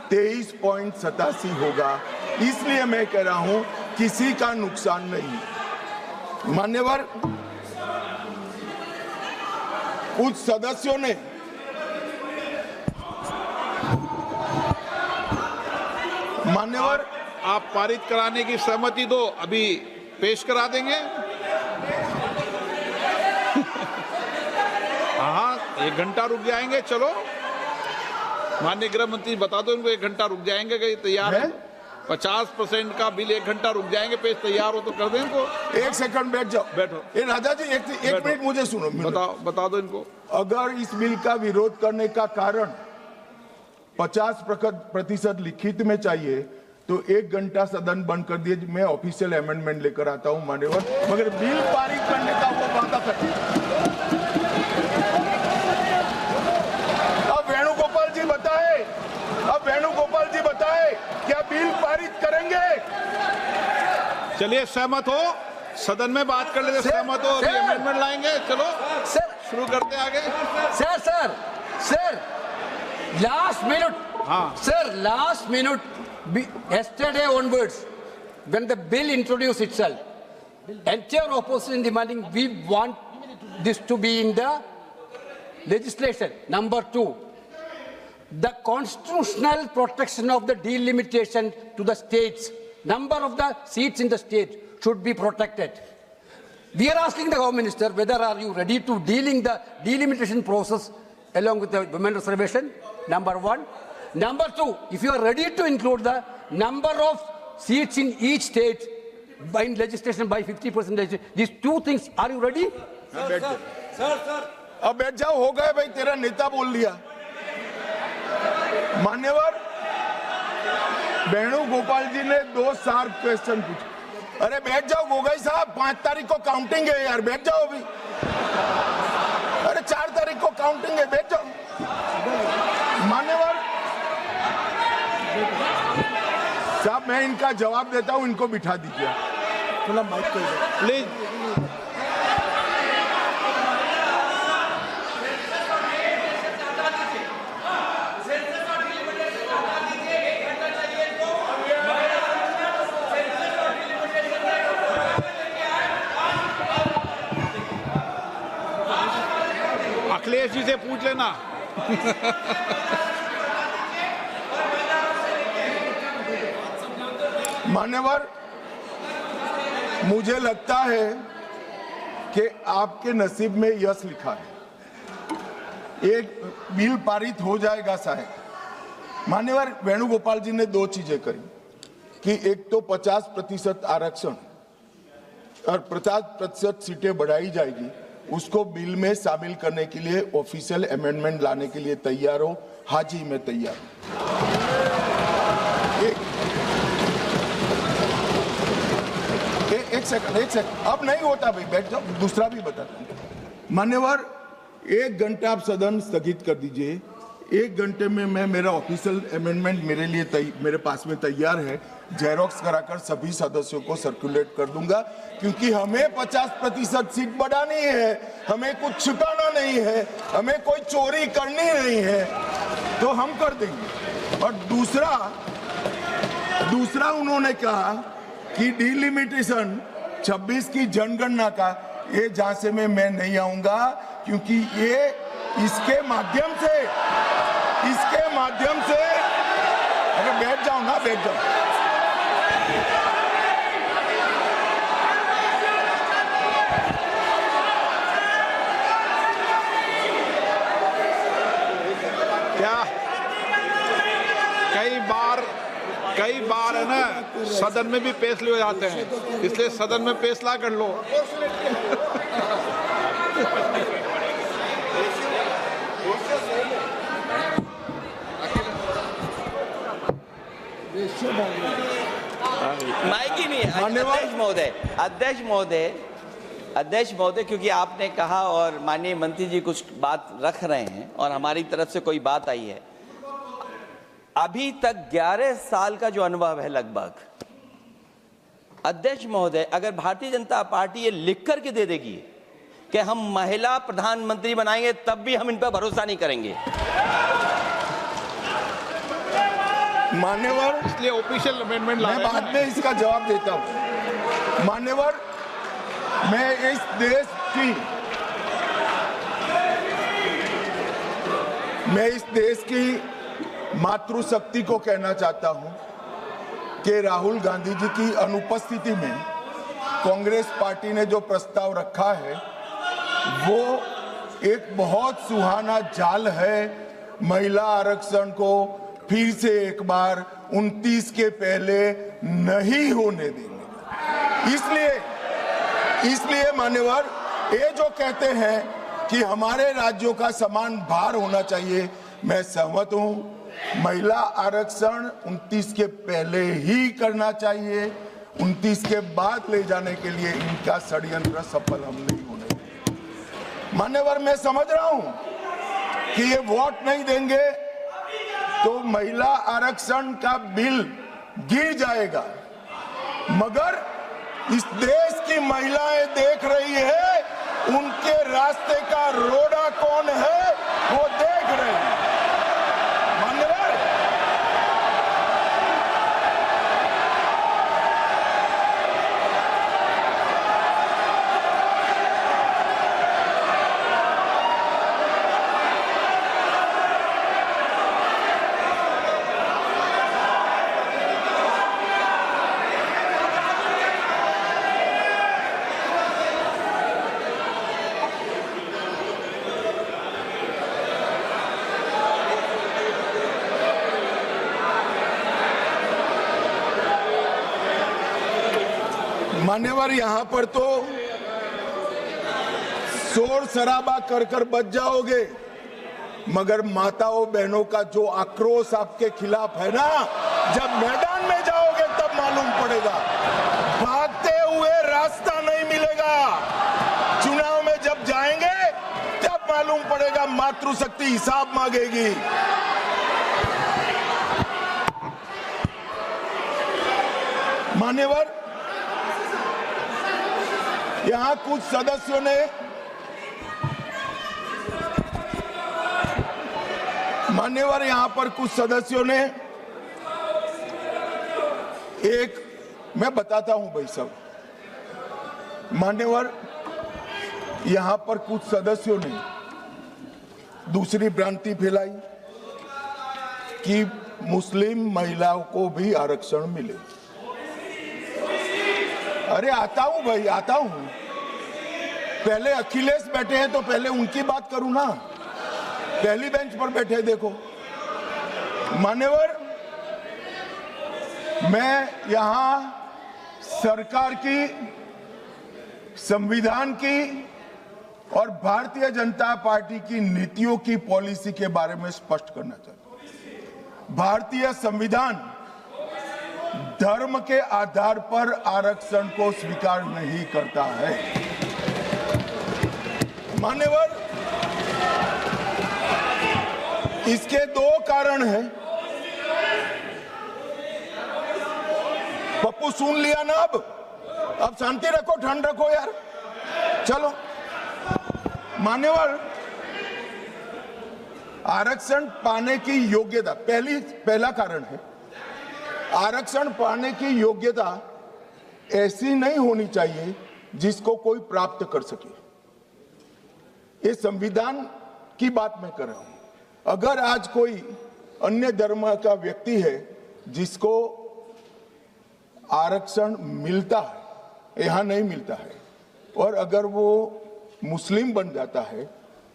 Speaker 2: 23.87 होगा। इसलिए मैं कह रहा हूं किसी का नुकसान नहीं। मान्यवर, कुछ सदस्यों ने मान्यवर
Speaker 1: आप पारित कराने की सहमति दो, अभी पेश करा देंगे। हाँ, 1 घंटा रुक जाएंगे। चलो माननीय गृह मंत्री बता दो इनको, 1 घंटा रुक जाएंगे। कि तैयार है 50% का बिल, 1 घंटा रुक जाएंगे। पेश तैयार हो तो कर दो इनको।
Speaker 2: 1 सेकंड बैठ जाओ, बैठो। ये राजा जी एक मिनट मुझे सुनो,
Speaker 1: बता दो इनको।
Speaker 2: अगर इस बिल का विरोध करने का कारण 50% लिखित में चाहिए तो 1 घंटा सदन बंद कर दिए, मैं ऑफिशियल अमेंडमेंट लेकर आता हूं मान्यवर, मगर बिल पारित करने का वो वादा करते। अब वेणुगोपाल जी बताए क्या बिल पारित करेंगे?
Speaker 1: चलिए, सहमत हो? सदन में बात कर लेते। सहमत हो? अभी अमेंडमेंट लाएंगे। चलो
Speaker 4: सर,
Speaker 1: शुरू करते हैं आगे।
Speaker 4: Sir last minute, sir, last minute, yesterday onwards, when the bill introduced itself, entire opposition demanding we want this to be in the legislation. Number 2, the constitutional protection of the delimitation to the states, number of the seats in the state should be protected. We are asking the Home Minister whether are you ready to dealing the delimitation process along with the women reservation, number 1. Number 2, if you are ready to include the number of seats in each state by legislation by 50%, these 2 things, are you ready?
Speaker 2: Sir, अब बैठ जाओ, हो गए भाई, तेरा नेता बोल दिया। मान्यवर, वेणुगोपाल जी ने 2 शार्प क्वेश्चन पूछे। अरे बैठ जाओ गोगोई साहब, 5 तारीख को काउंटिंग है यार, बैठ जाओ अभी। अरे 4 तारीख को काउंटिंग है, बैठ जाओ। मान्यवर साहब, मैं इनका जवाब देता हूं, इनको बिठा दीजिए प्लीज।
Speaker 1: उमेश जी से पूछ लेना।
Speaker 2: मान्यवर, मुझे लगता है कि आपके नसीब में यश लिखा है, एक बिल पारित हो जाएगा शायद। मान्यवर, वेणुगोपाल जी ने दो चीजें करी कि एक तो 50% आरक्षण और 50% सीटें बढ़ाई जाएगी, उसको बिल में शामिल करने के लिए ऑफिशियल अमेंडमेंट लाने के लिए तैयार हो। हाँ जी, मैं तैयार हूं। एक सेकंड, अब नहीं होता भाई, बैठ जाओ, दूसरा भी बताता हूं। मान्यवर, 1 घंटा आप सदन स्थगित कर दीजिए। 1 घंटे में मैं मेरा ऑफिशियल अमेंडमेंट मेरे पास में तैयार है, जेरोक्स कराकर सभी सदस्यों को सर्कुलेट कर दूंगा, क्योंकि हमें 50% सीट बढ़ानी है, हमें कुछ छुपाना नहीं है, हमें कोई चोरी करनी नहीं है, तो हम कर देंगे। और दूसरा उन्होंने कहा कि डिलिमिटेशन 26 की जनगणना का, ये झांसे में मैं नहीं आऊंगा, क्योंकि ये इसके माध्यम से अरे बैठ जाओ ना, बैठ जाओ।
Speaker 1: क्या कई बार है ना, सदन में भी फैसले हो जाते हैं, इसलिए सदन में फैसला कर लो।
Speaker 3: माइक ही नहीं है। अध्यक्ष महोदय, क्योंकि आपने कहा और माननीय मंत्री जी कुछ बात रख रहे हैं और हमारी तरफ से कोई बात आई है, अभी तक 11 साल का जो अनुभव है लगभग, अध्यक्ष महोदय, अगर भारतीय जनता पार्टी ये लिख करके दे देगी कि हम महिला प्रधानमंत्री बनाएंगे, तब भी हम इन पर भरोसा नहीं करेंगे।
Speaker 2: मान्यवर,
Speaker 1: इसलिए ऑफिशियल अमेंडमेंट
Speaker 2: मैं बाद में इसका जवाब देता हूं। मान्यवर, मैं इस देश की मातृशक्ति को कहना चाहता हूं कि राहुल गांधी जी की अनुपस्थिति में कांग्रेस पार्टी ने जो प्रस्ताव रखा है वो एक बहुत सुहाना जाल है, महिला आरक्षण को फिर से एक बार 29 के पहले नहीं होने देंगे। इसलिए मान्यवर, ये जो कहते हैं कि हमारे राज्यों का समान भार होना चाहिए, मैं सहमत हूं। महिला आरक्षण 29 के पहले ही करना चाहिए, 29 के बाद ले जाने के लिए इनका षड्यंत्र सफल हम नहीं होने देंगे। मान्यवर, मैं समझ रहा हूं कि ये वोट नहीं देंगे तो महिला आरक्षण का बिल गिर जाएगा, मगर इस देश की महिलाएं देख रही है, उनके रास्ते का रोड़ा कौन है वो देख रहे हैं। मान्यवर, मान्यवर, यहां पर तो शोर शराबा कर बच जाओगे, मगर माताओं बहनों का जो आक्रोश आपके खिलाफ है ना, जब मैदान में जाओगे तब मालूम पड़ेगा। भागते हुए रास्ता नहीं मिलेगा, चुनाव में जब जाएंगे तब मालूम पड़ेगा, मातृशक्ति हिसाब मांगेगी। मान्यवर, यहां कुछ सदस्यों ने मैं बताता हूं भाई साहब, मान्यवर, यहां पर कुछ सदस्यों ने दूसरी भ्रांति फैलाई कि मुस्लिम महिलाओं को भी आरक्षण मिले। अरे आता हूं भाई, आता हूं। पहले अखिलेश बैठे हैं तो पहले उनकी बात करूं ना। पहली बेंच पर बैठे देखो। मान्यवर, मैं यहां सरकार की, संविधान की और भारतीय जनता पार्टी की नीतियों की पॉलिसी के बारे में स्पष्ट करना चाहता हूं। भारतीय संविधान धर्म के आधार पर आरक्षण को स्वीकार नहीं करता है। मान्यवर, इसके दो कारण हैं। पप्पू सुन लिया ना? अब शांति रखो, ठंड रखो यार। चलो मान्यवर, आरक्षण पाने की योग्यता पहला कारण है। आरक्षण पाने की योग्यता ऐसी नहीं होनी चाहिए जिसको कोई प्राप्त कर सके। ये संविधान की बात मैं कर रहा हूं। अगर आज कोई अन्य धर्म का व्यक्ति है जिसको आरक्षण मिलता है, यहां नहीं मिलता है, और अगर वो मुस्लिम बन जाता है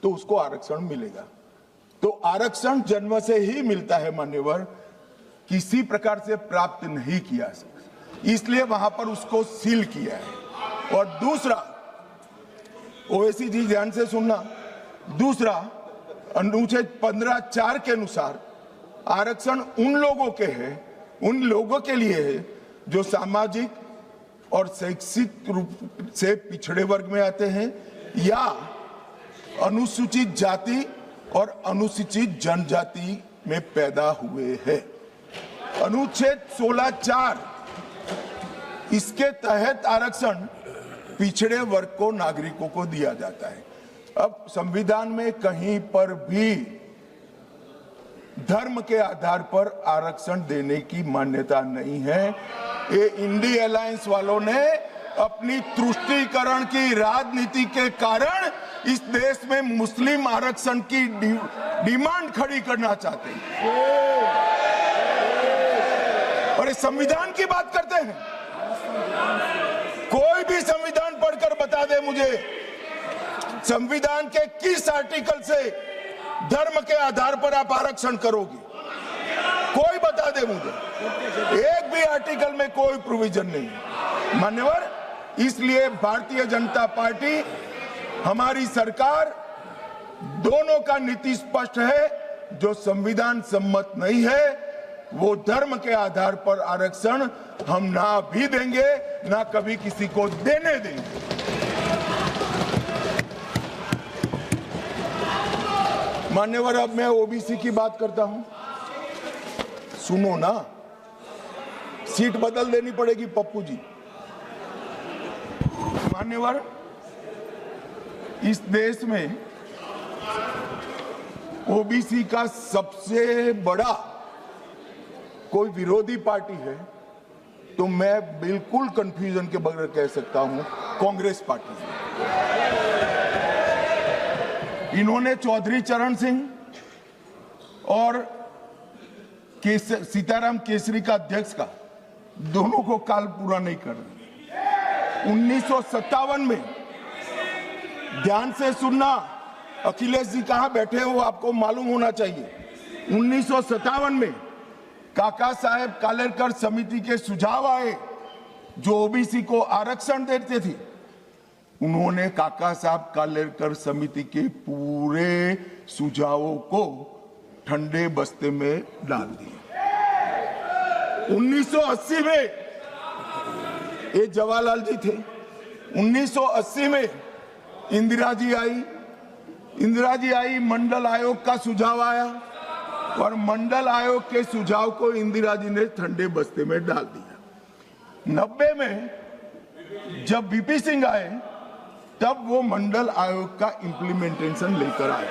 Speaker 2: तो उसको आरक्षण मिलेगा। तो आरक्षण जन्म से ही मिलता है मान्यवर, किसी प्रकार से प्राप्त नहीं किया, इसलिए वहां पर उसको सील किया है। और दूसरा, ओवैसी जी ध्यान से सुनना, दूसरा अनुच्छेद 15(4) के अनुसार आरक्षण उन लोगों के है, उन लोगों के लिए है जो सामाजिक और शैक्षिक रूप से पिछड़े वर्ग में आते हैं या अनुसूचित जाति और अनुसूचित जनजाति में पैदा हुए हैं। अनुच्छेद 16(4) इसके तहत आरक्षण पिछड़े वर्ग को, नागरिकों को दिया जाता है। अब संविधान में कहीं पर भी धर्म के आधार पर आरक्षण देने की मान्यता नहीं है। ये इंडी अलायंस वालों ने अपनी तुष्टीकरण की राजनीति के कारण इस देश में मुस्लिम आरक्षण की डिमांड खड़ी करना चाहते हैं और इस संविधान की बात करते हैं। कोई भी संविधान पढ़कर बता दे मुझे, संविधान के किस आर्टिकल से धर्म के आधार पर आप आरक्षण करोगे? कोई बता दे मुझे। एक भी आर्टिकल में कोई प्रोविजन नहीं। मान्यवर, इसलिए भारतीय जनता पार्टी, हमारी सरकार, दोनों का नीति स्पष्ट है। जो संविधान सम्मत नहीं है वो धर्म के आधार पर आरक्षण हम ना भी देंगे, ना कभी किसी को देने देंगे। मान्यवर, अब मैं ओबीसी की बात करता हूं। सुनो ना, सीट बदल देनी पड़ेगी पप्पू जी। मान्यवर, इस देश में ओबीसी का सबसे बड़ा कोई विरोधी पार्टी है तो मैं बिल्कुल कंफ्यूजन के बगैर कह सकता हूं, कांग्रेस पार्टी है। इन्होंने चौधरी चरण सिंह और सीताराम केसरी का अध्यक्ष का, दोनों को काल पूरा नहीं कर रहे। 1957 में, ध्यान से सुनना, अखिलेश जी कहां बैठे हो आपको मालूम होना चाहिए। 1957 में काका साहेब कालेलकर समिति के सुझाव आए जो ओबीसी को आरक्षण देते थे। उन्होंने काका साहब कालेलकर समिति के पूरे सुझावों को ठंडे बस्ते में डाल दिया। 1980 में, ये जवाहरलाल जी थे, 1980 में इंदिरा जी आई, मंडल आयोग का सुझाव आया और मंडल आयोग के सुझाव को इंदिरा जी ने ठंडे बस्ते में डाल दिया। 90 में जब वीपी सिंह आए तब वो मंडल आयोग का इंप्लीमेंटेशन लेकर आए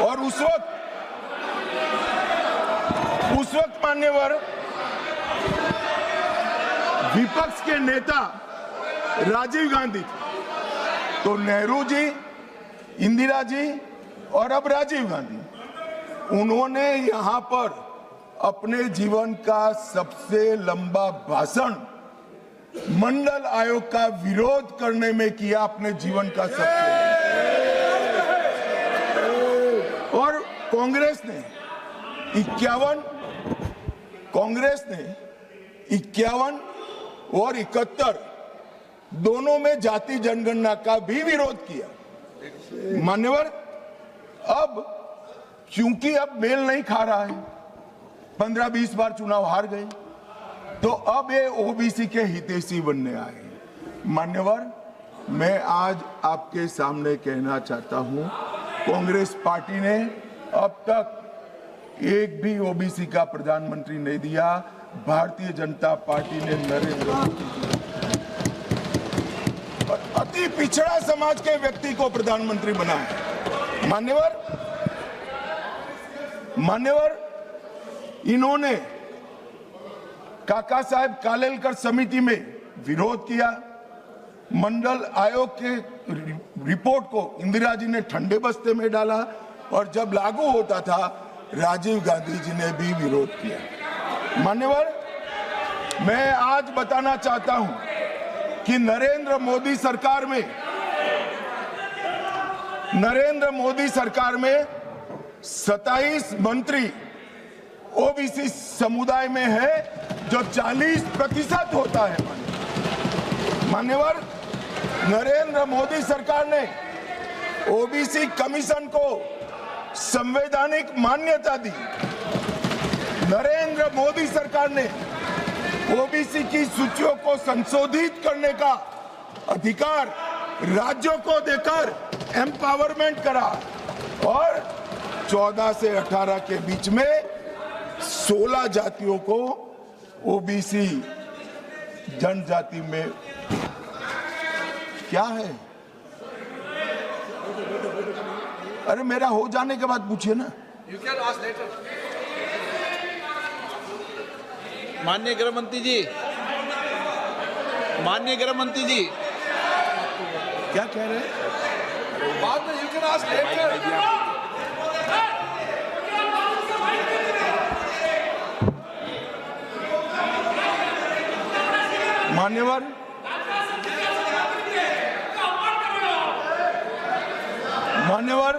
Speaker 2: और उस वक्त मान्यवर विपक्ष के नेता राजीव गांधी थे। तो नेहरू जी, इंदिरा जी और अब राजीव गांधी, उन्होंने यहां पर अपने जीवन का सबसे लंबा भाषण मंडल आयोग का विरोध करने में किया, अपने जीवन का सबसे। और कांग्रेस ने 51 और 71 दोनों में जाति जनगणना का भी विरोध किया। मान्यवर, अब क्योंकि अब मेल नहीं खा रहा है, 15-20 बार चुनाव हार गए, तो अब ये ओबीसी के हितैषी बनने आए। मान्यवर, मैं आज आपके सामने कहना चाहता हूं, कांग्रेस पार्टी ने अब तक एक भी ओबीसी का प्रधानमंत्री नहीं दिया। भारतीय जनता पार्टी ने नरेंद्र मोदी और अति पिछड़ा समाज के व्यक्ति को प्रधानमंत्री बनाया। मान्यवर, इन्होंने काका साहेब कालेलकर समिति में विरोध किया। मंडल आयोग के रिपोर्ट को इंदिरा जी ने ठंडे बस्ते में डाला, और जब लागू होता था राजीव गांधी जी ने भी विरोध किया। मान्यवर, मैं आज बताना चाहता हूं कि नरेंद्र मोदी सरकार में 27 मंत्री ओबीसी समुदाय में है, जो 40% होता है। मान्यवर, नरेंद्र मोदी सरकार ने ओबीसी कमीशन को संवैधानिक मान्यता दी। नरेंद्र मोदी सरकार ने ओबीसी की सूचियों को संशोधित करने का अधिकार राज्यों को देकर एम्पावरमेंट करा, और 14 से 18 के बीच में 16 जातियों को ओबीसी जनजाति में क्या है। अरे मेरा हो जाने के बाद पूछिए ना।
Speaker 1: माननीय गृह मंत्री जी,
Speaker 2: क्या कह रहे हैं?
Speaker 1: बाद में यू कैन आस्क लेटर।
Speaker 2: मान्यवर,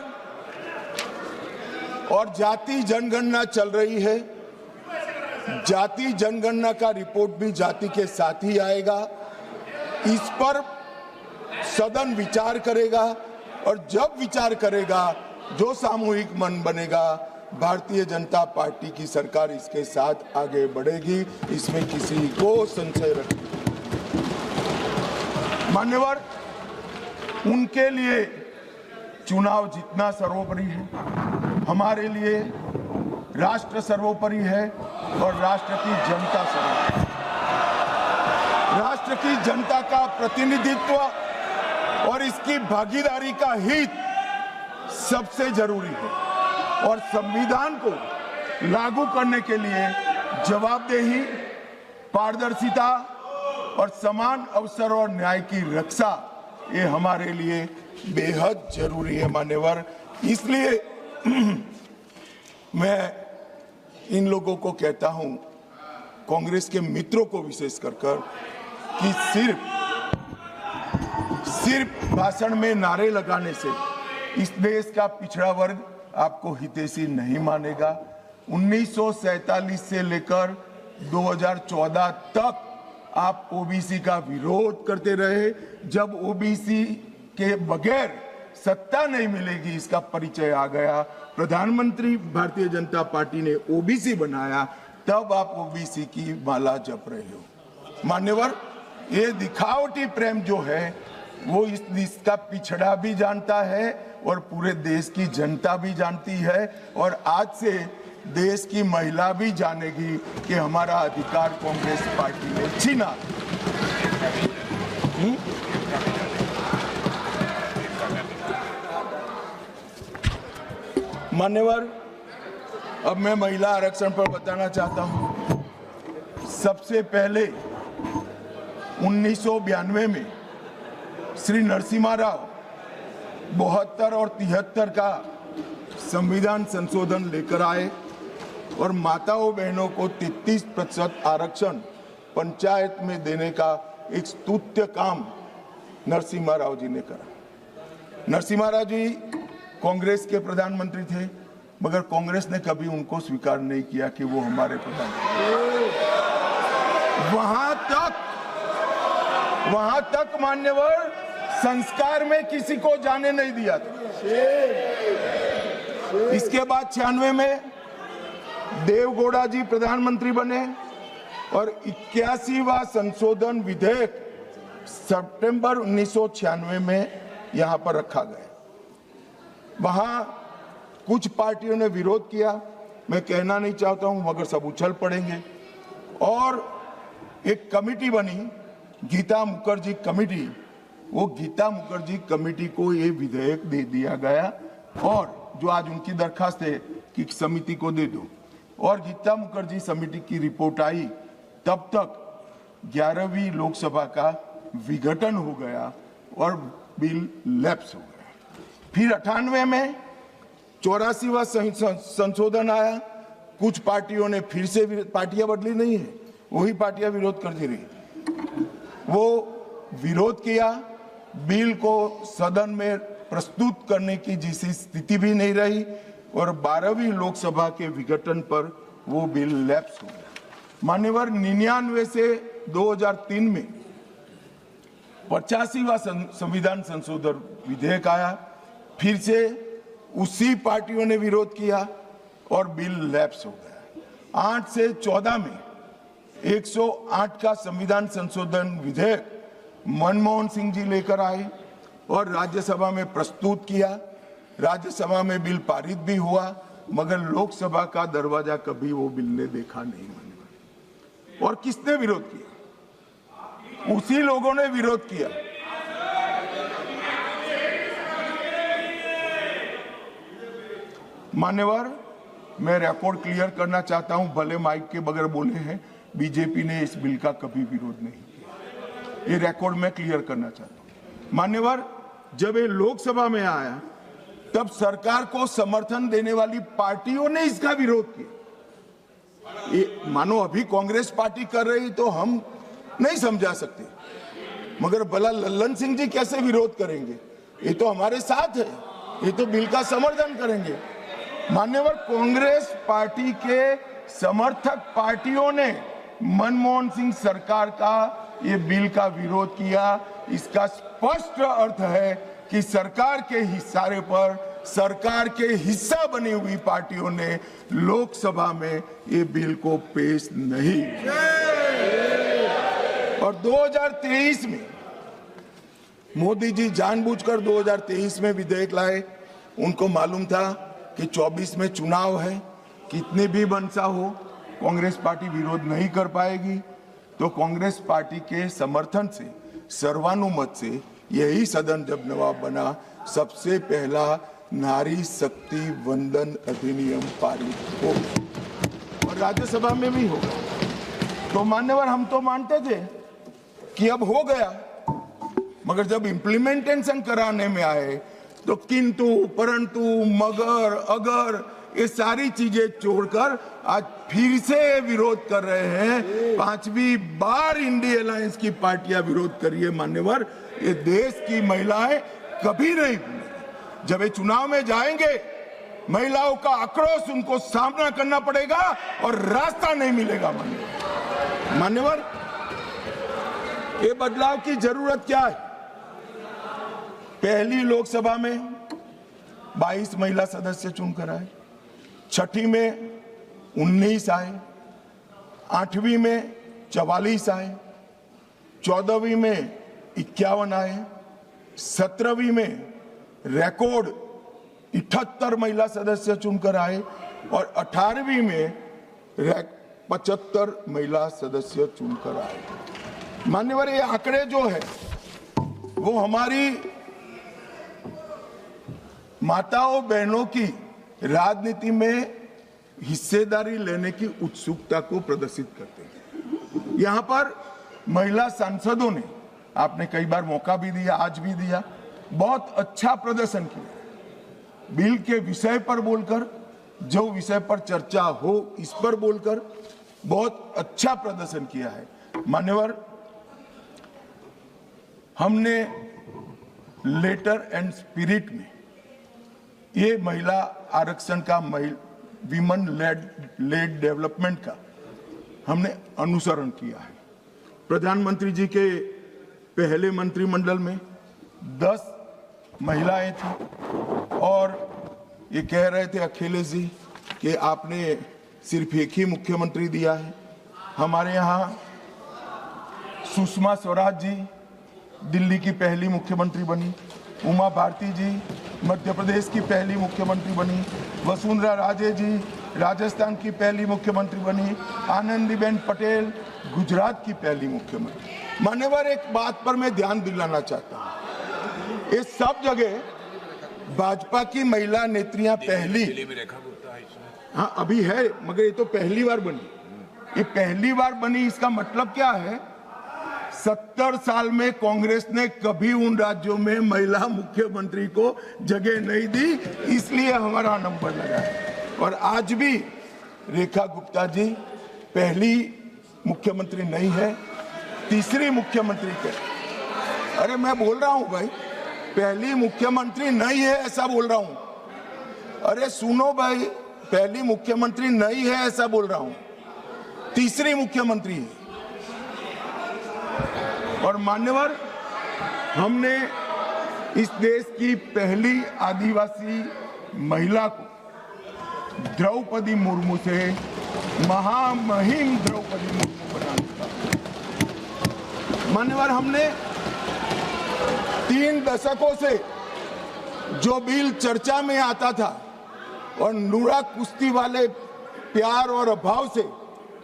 Speaker 2: और जाति जनगणना चल रही है। जाति जनगणना का रिपोर्ट भी जाति के साथ ही आएगा। इस पर सदन विचार करेगा, और जब विचार करेगा, जो सामूहिक मन बनेगा, भारतीय जनता पार्टी की सरकार इसके साथ आगे बढ़ेगी। इसमें किसी को संशय रखने। मान्यवर, उनके लिए चुनाव जीतना सर्वोपरि है, हमारे लिए राष्ट्र सर्वोपरि है, और राष्ट्र की जनता सर्वोपरि। राष्ट्र की जनता का प्रतिनिधित्व और इसकी भागीदारी का हित सबसे जरूरी है, और संविधान को लागू करने के लिए जवाबदेही, पारदर्शिता और समान अवसर और न्याय की रक्षा, ये हमारे लिए बेहद जरूरी है। मान्यवर, इसलिए मैं इन लोगों को कहता हूं, कांग्रेस के मित्रों को विशेष कर कि सिर्फ भाषण में नारे लगाने से इस देश का पिछड़ा वर्ग आपको हितैषी नहीं मानेगा। 1947 से लेकर 2014 तक आप ओबीसी का विरोध करते रहे। जब ओबीसी के बगैर सत्ता नहीं मिलेगी, इसका परिचय आ गया। प्रधानमंत्री भारतीय जनता पार्टी ने ओबीसी बनाया, तब आप ओबीसी की माला जप रहे हो। मान्यवर, ये दिखावटी प्रेम जो है वो इस देश का पिछड़ा भी जानता है और पूरे देश की जनता भी जानती है, और आज से देश की महिला भी जानेगी कि हमारा अधिकार कांग्रेस पार्टी ने छीना। मान्यवर, अब मैं महिला आरक्षण पर बताना चाहता हूं। सबसे पहले 1992 में श्री नरसिम्हा राव 72 और 73 का संविधान संशोधन लेकर आए और माताओं बहनों को 33% आरक्षण पंचायत में देने का एक स्तुत्य काम नरसिम्हा राव जी ने करा। नरसिम्हा राव जी कांग्रेस के प्रधानमंत्री थे, मगर कांग्रेस ने कभी उनको स्वीकार नहीं किया कि वो हमारे प्रधानमंत्री। वहां तक मान्यवर संस्कार में किसी को जाने नहीं दिया था। इसके बाद 96 में देवगौड़ा जी प्रधानमंत्री बने और 81वां संशोधन विधेयक सितंबर 1996 में यहां पर रखा गया। वहां कुछ पार्टियों ने विरोध किया, मैं कहना नहीं चाहता हूं, मगर सब उछल पड़ेंगे और एक कमेटी बनी, गीता मुखर्जी कमेटी। वो गीता मुखर्जी कमेटी को ये विधेयक दे दिया गया और जो आज उनकी दरखास्त है कि समिति को दे दो, और गीता मुखर्जी समिति की रिपोर्ट आई, तब तक 11वीं लोकसभा का विघटन हो गया और बिल लैप्स हो गया। फिर 98 में 84वां संशोधन आया। कुछ पार्टियों ने फिर से, पार्टियां बदली नहीं है, वही पार्टियां विरोध करती रही। वो विरोध किया, बिल को सदन में प्रस्तुत करने की जैसी स्थिति भी नहीं रही और 12वीं लोकसभा के विघटन पर वो बिल लैप्स हो गया। मान्यवर 99 से 2003 में 85वां संविधान संशोधन विधेयक आया, फिर से उसी पार्टियों ने विरोध किया और बिल लैप्स हो गया। 8 से 14 में 108 का संविधान संशोधन विधेयक मनमोहन सिंह जी लेकर आए और राज्यसभा में प्रस्तुत किया। राज्यसभा में बिल पारित भी हुआ, मगर लोकसभा का दरवाजा कभी वो बिल ने देखा नहीं। और किसने विरोध किया? उसी लोगों ने विरोध किया। मान्यवर, मैं रिकॉर्ड क्लियर करना चाहता हूं, भले माइक के बगैर बोले हैं, बीजेपी ने इस बिल का कभी विरोध नहीं किया। ये रिकॉर्ड मैं क्लियर करना चाहता हूं। मान्यवर, जब ये लोकसभा में आया तब सरकार को समर्थन देने वाली पार्टियों ने इसका विरोध किया। ये मानो अभी कांग्रेस पार्टी कर रही तो हम नहीं समझा सकते, मगर भला लल्लन सिंह जी कैसे विरोध करेंगे? ये तो हमारे साथ है, ये तो बिल का समर्थन करेंगे। मान्यवर, कांग्रेस पार्टी के समर्थक पार्टियों ने मनमोहन सिंह सरकार का ये बिल का विरोध किया। इसका स्पष्ट अर्थ है कि सरकार के इशारे पर सरकार के हिस्सा बनी हुई पार्टियों ने लोकसभा में ये बिल को पेश नहीं किया। और 2023 में मोदी जी जानबूझकर 2023 में विधेयक लाए। उनको मालूम था कि 24 में चुनाव है, कितने भी मनसा हो कांग्रेस पार्टी विरोध नहीं कर पाएगी, तो कांग्रेस पार्टी के समर्थन से सर्वानुमत से यही सदन जब नवाब बना, सबसे पहला नारी शक्ति वंदन अधिनियम पारित हो और राज्यसभा में भी हो। तो मान्यवर, हम तो मानते थे कि अब हो गया, मगर जब इम्प्लीमेंटेशन कराने में आए तो किंतु परंतु मगर अगर ये सारी चीजें छोड़कर आज फिर से विरोध कर रहे हैं। 5वीं बार इंडिया अलायंस की पार्टियां विरोध करिए। मान्यवर, ये देश की महिलाएं कभी नहीं भूलेंगी। जब ये चुनाव में जाएंगे, महिलाओं का आक्रोश उनको सामना करना पड़ेगा और रास्ता नहीं मिलेगा। मान्यवर, ये बदलाव की जरूरत क्या है? पहली लोकसभा में 22 महिला सदस्य चुनकर आए, छठी में 19 आए, 8वीं में 44 आए, 14वीं में 51 आए, 17वीं में रिकॉर्ड 78 महिला सदस्य चुनकर आए और 18वीं में 75 महिला सदस्य चुनकर आए। मान्यवर, ये आंकड़े जो है वो हमारी माताओं बहनों की राजनीति में हिस्सेदारी लेने की उत्सुकता को प्रदर्शित करते हैं। यहाँ पर महिला सांसदों ने, आपने कई बार मौका भी दिया, आज भी दिया, बहुत अच्छा प्रदर्शन किया। बिल के विषय पर बोलकर, जो विषय पर चर्चा हो इस पर बोलकर बहुत अच्छा प्रदर्शन किया है। मान्यवर, हमने लेटर एंड स्पिरिट में ये महिला आरक्षण का, विमेन लेड डेवलपमेंट का हमने अनुसरण किया है। प्रधानमंत्री जी के पहले मंत्रिमंडल में 10 महिलाएं थी और ये कह रहे थे अखिलेश जी कि आपने सिर्फ एक ही मुख्यमंत्री दिया है। हमारे यहाँ सुषमा स्वराज जी दिल्ली की पहली मुख्यमंत्री बनी, उमा भारती जी मध्य प्रदेश की पहली मुख्यमंत्री बनी, वसुंधरा राजे जी राजस्थान की पहली मुख्यमंत्री बनी, आनंदीबेन पटेल गुजरात की पहली मुख्यमंत्री। मान्यवर, एक बात पर मैं ध्यान दिलाना चाहता हूँ, ये सब जगह भाजपा की महिला नेत्रियां पहली, हाँ अभी है, मगर ये तो पहली बार बनी। ये पहली बार बनी, इसका मतलब क्या है? 70 साल में कांग्रेस ने कभी उन राज्यों में महिला मुख्यमंत्री को जगह नहीं दी, इसलिए हमारा नंबर लगा है। और आज भी रेखा गुप्ता जी पहली मुख्यमंत्री नहीं है, तीसरी मुख्यमंत्री के। अरे मैं बोल रहा हूं भाई, पहली मुख्यमंत्री नहीं है ऐसा बोल रहा हूं। अरे सुनो भाई, पहली मुख्यमंत्री नहीं है ऐसा बोल रहा हूं, तीसरी मुख्यमंत्री है। और मान्यवर, हमने इस देश की पहली आदिवासी महिला को द्रौपदी मुर्मू से महामहिम द्रौपदी मुर्मू बना दिया। मान्यवर, हमने 3 दशकों से जो बिल चर्चा में आता था और नूरा कुश्ती वाले प्यार और अभाव से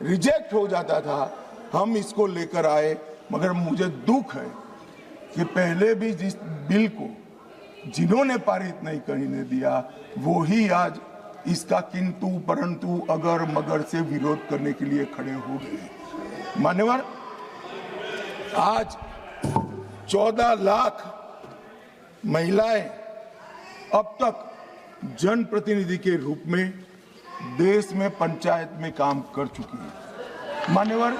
Speaker 2: रिजेक्ट हो जाता था, हम इसको लेकर आए। मगर मुझे दुख है कि पहले भी जिस बिल को जिन्होंने पारित नहीं करने दिया, वो ही आज इसका किंतु परंतु अगर मगर से विरोध करने के लिए खड़े हो गए। मान्यवर, आज 14 लाख महिलाएं अब तक जनप्रतिनिधि के रूप में देश में पंचायत में काम कर चुकी है। मान्यवर,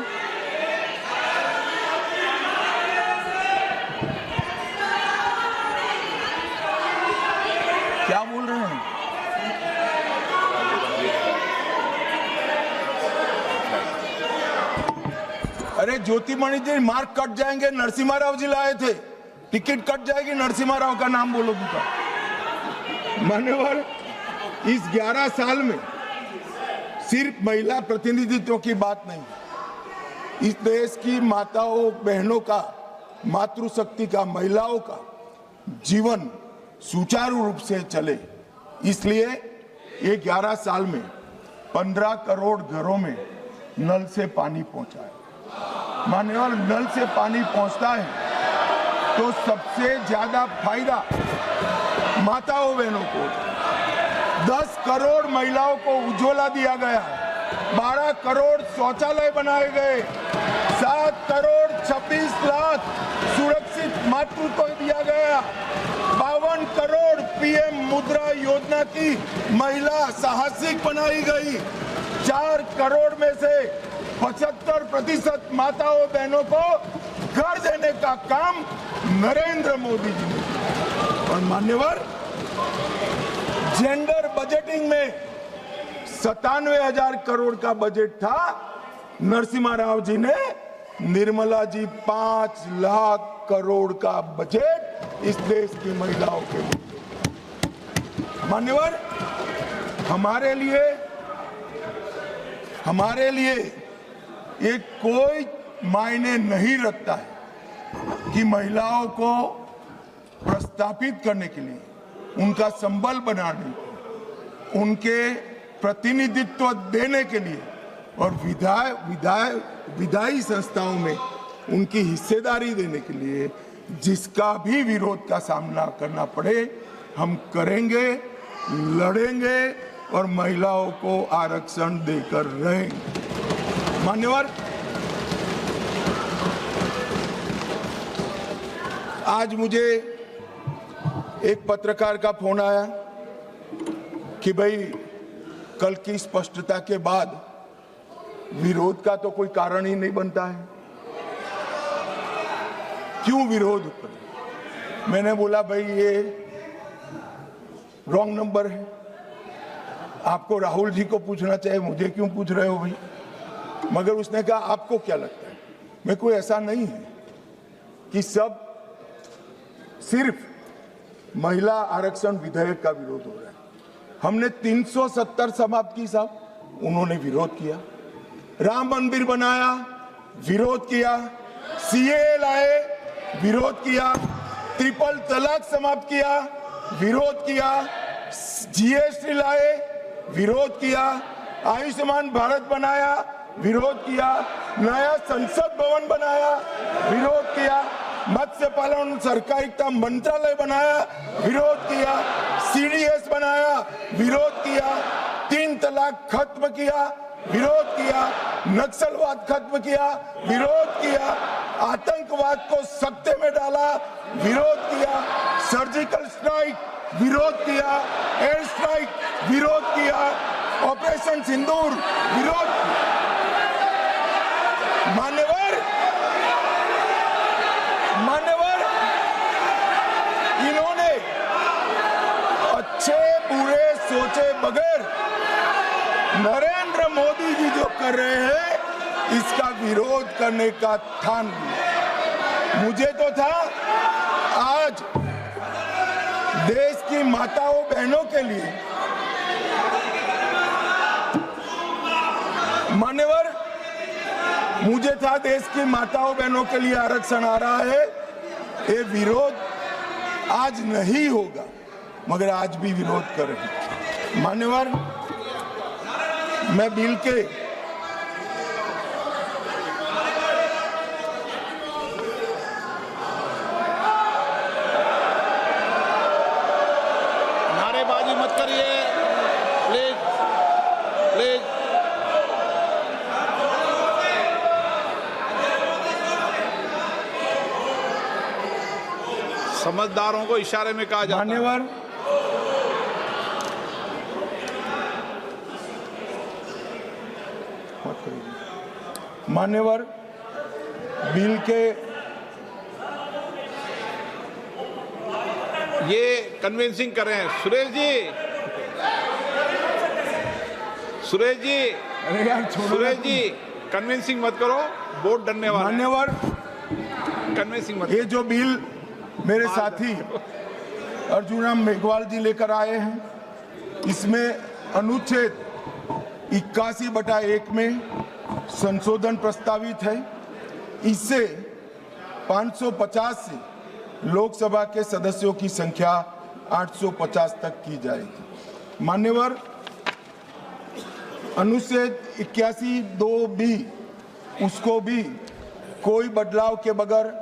Speaker 2: क्या बोल रहे हैं? अरे ज्योतिमणि जी, मार्क कट जाएंगे। नरसिम्हा राव जी लाए थे, टिकट कट जाएगी। नरसिम्हा राव का नाम बोलोगे तो। मान्यवर, इस 11 साल में सिर्फ महिला प्रतिनिधित्व की बात नहीं, इस देश की माताओं बहनों का, मातृशक्ति का, महिलाओं का जीवन सुचारू रूप से चले, इसलिए ये 11 साल में 15 करोड़ घरों में नल से पानी पहुंचा है। मान्यवर, नल से पानी पहुंचता है तो सबसे ज्यादा फायदा माताओं बहनों को। 10 करोड़ महिलाओं को उज्ज्वला दिया गया, 12 करोड़ शौचालय बनाए गए, 7 करोड़ 26 लाख सुरक्षित मातृत्व दिया गया, 52 करोड़ पीएम मुद्रा योजना की महिला साहसिक बनाई गई, 4 करोड़ में से 75% माताओं बहनों को घर देने का काम नरेंद्र मोदी जी ने किया। और मान्यवर, जेंडर बजटिंग में 97,000 करोड़ का बजट था, नरसिम्हा राव जी ने, निर्मला जी 5 लाख करोड़ का बजट इस देश की महिलाओं के लिए। मान्यवर, हमारे लिए ये कोई मायने नहीं रखता है कि महिलाओं को प्रस्थापित करने के लिए, उनका संबल बनाने, उनके प्रतिनिधित्व देने के लिए और विधायी संस्थाओं में उनकी हिस्सेदारी देने के लिए जिसका भी विरोध का सामना करना पड़े, हम करेंगे, लड़ेंगे और महिलाओं को आरक्षण देकर रहेंगे। मान्यवर, आज मुझे एक पत्रकार का फोन आया कि भाई कल की स्पष्टता के बाद विरोध का तो कोई कारण ही नहीं बनता है, क्यों विरोध करें। मैंने बोला भाई ये रॉन्ग नंबर है, आपको राहुल जी को पूछना चाहिए, मुझे क्यों पूछ रहे हो भाई। मगर उसने कहा आपको क्या लगता है। मैं कोई ऐसा नहीं है कि सब सिर्फ महिला आरक्षण विधेयक का विरोध हो रहा है। हमने 370 समाप्त की साहब, उन्होंने विरोध किया। राम मंदिर बनाया, विरोध किया। सीए लाए, विरोध किया। ट्रिपल तलाक समाप्त किया, विरोध किया। जीएसटी लाए, विरोध किया। आयुष्मान भारत बनाया, विरोध किया। नया संसद भवन बनाया, विरोध किया। मत्स्य पालन सहकारिता मंत्रालय बनाया, विरोध किया। सीडीएस बनाया, विरोध किया। 3 तलाक खत्म किया, विरोध किया। नक्सलवाद खत्म किया, विरोध किया। आतंकवाद को सख्ते में डाला, विरोध किया। सर्जिकल स्ट्राइक, विरोध किया। एयर स्ट्राइक, विरोध किया। ऑपरेशन सिंदूर, विरोध किया। मान्यवर इन्होंने अच्छे बुरे सोचे बगैर नरेंद्र मोदी जी जो कर रहे हैं इसका विरोध करने का ठान लिया। मुझे तो था आज देश की माताओं बहनों के लिए, मान्यवर मुझे था देश की माताओं बहनों के लिए आरक्षण आ रहा है, ये विरोध आज नहीं होगा, मगर आज भी विरोध कर रहे हैं। मान्यवर मैं बिल के
Speaker 1: नारेबाजी मत करिए प्लीज प्लीज। समझदारों को इशारे में कहा जाता है।
Speaker 2: मान्यवर मान्यवर बिल के
Speaker 1: ये कन्विंसिंग करें। सुरेश जी, सुरेश जी,
Speaker 2: अरे यार छोड़ो।
Speaker 1: सुरेश जी कन्विंसिंग मत करो, वोट डरने वाले।
Speaker 2: मान्यवर
Speaker 1: कन्विंसिंग मत
Speaker 2: ये जो बिल मेरे साथी अर्जुन मेघवाल जी लेकर आए हैं, इसमें अनुच्छेद 81/1 में संशोधन प्रस्तावित है। इससे 550 से लोकसभा के सदस्यों की संख्या 850 तक की जाएगी। मान्यवर अनुच्छेद 81(2)(b) उसको भी कोई बदलाव के बगैर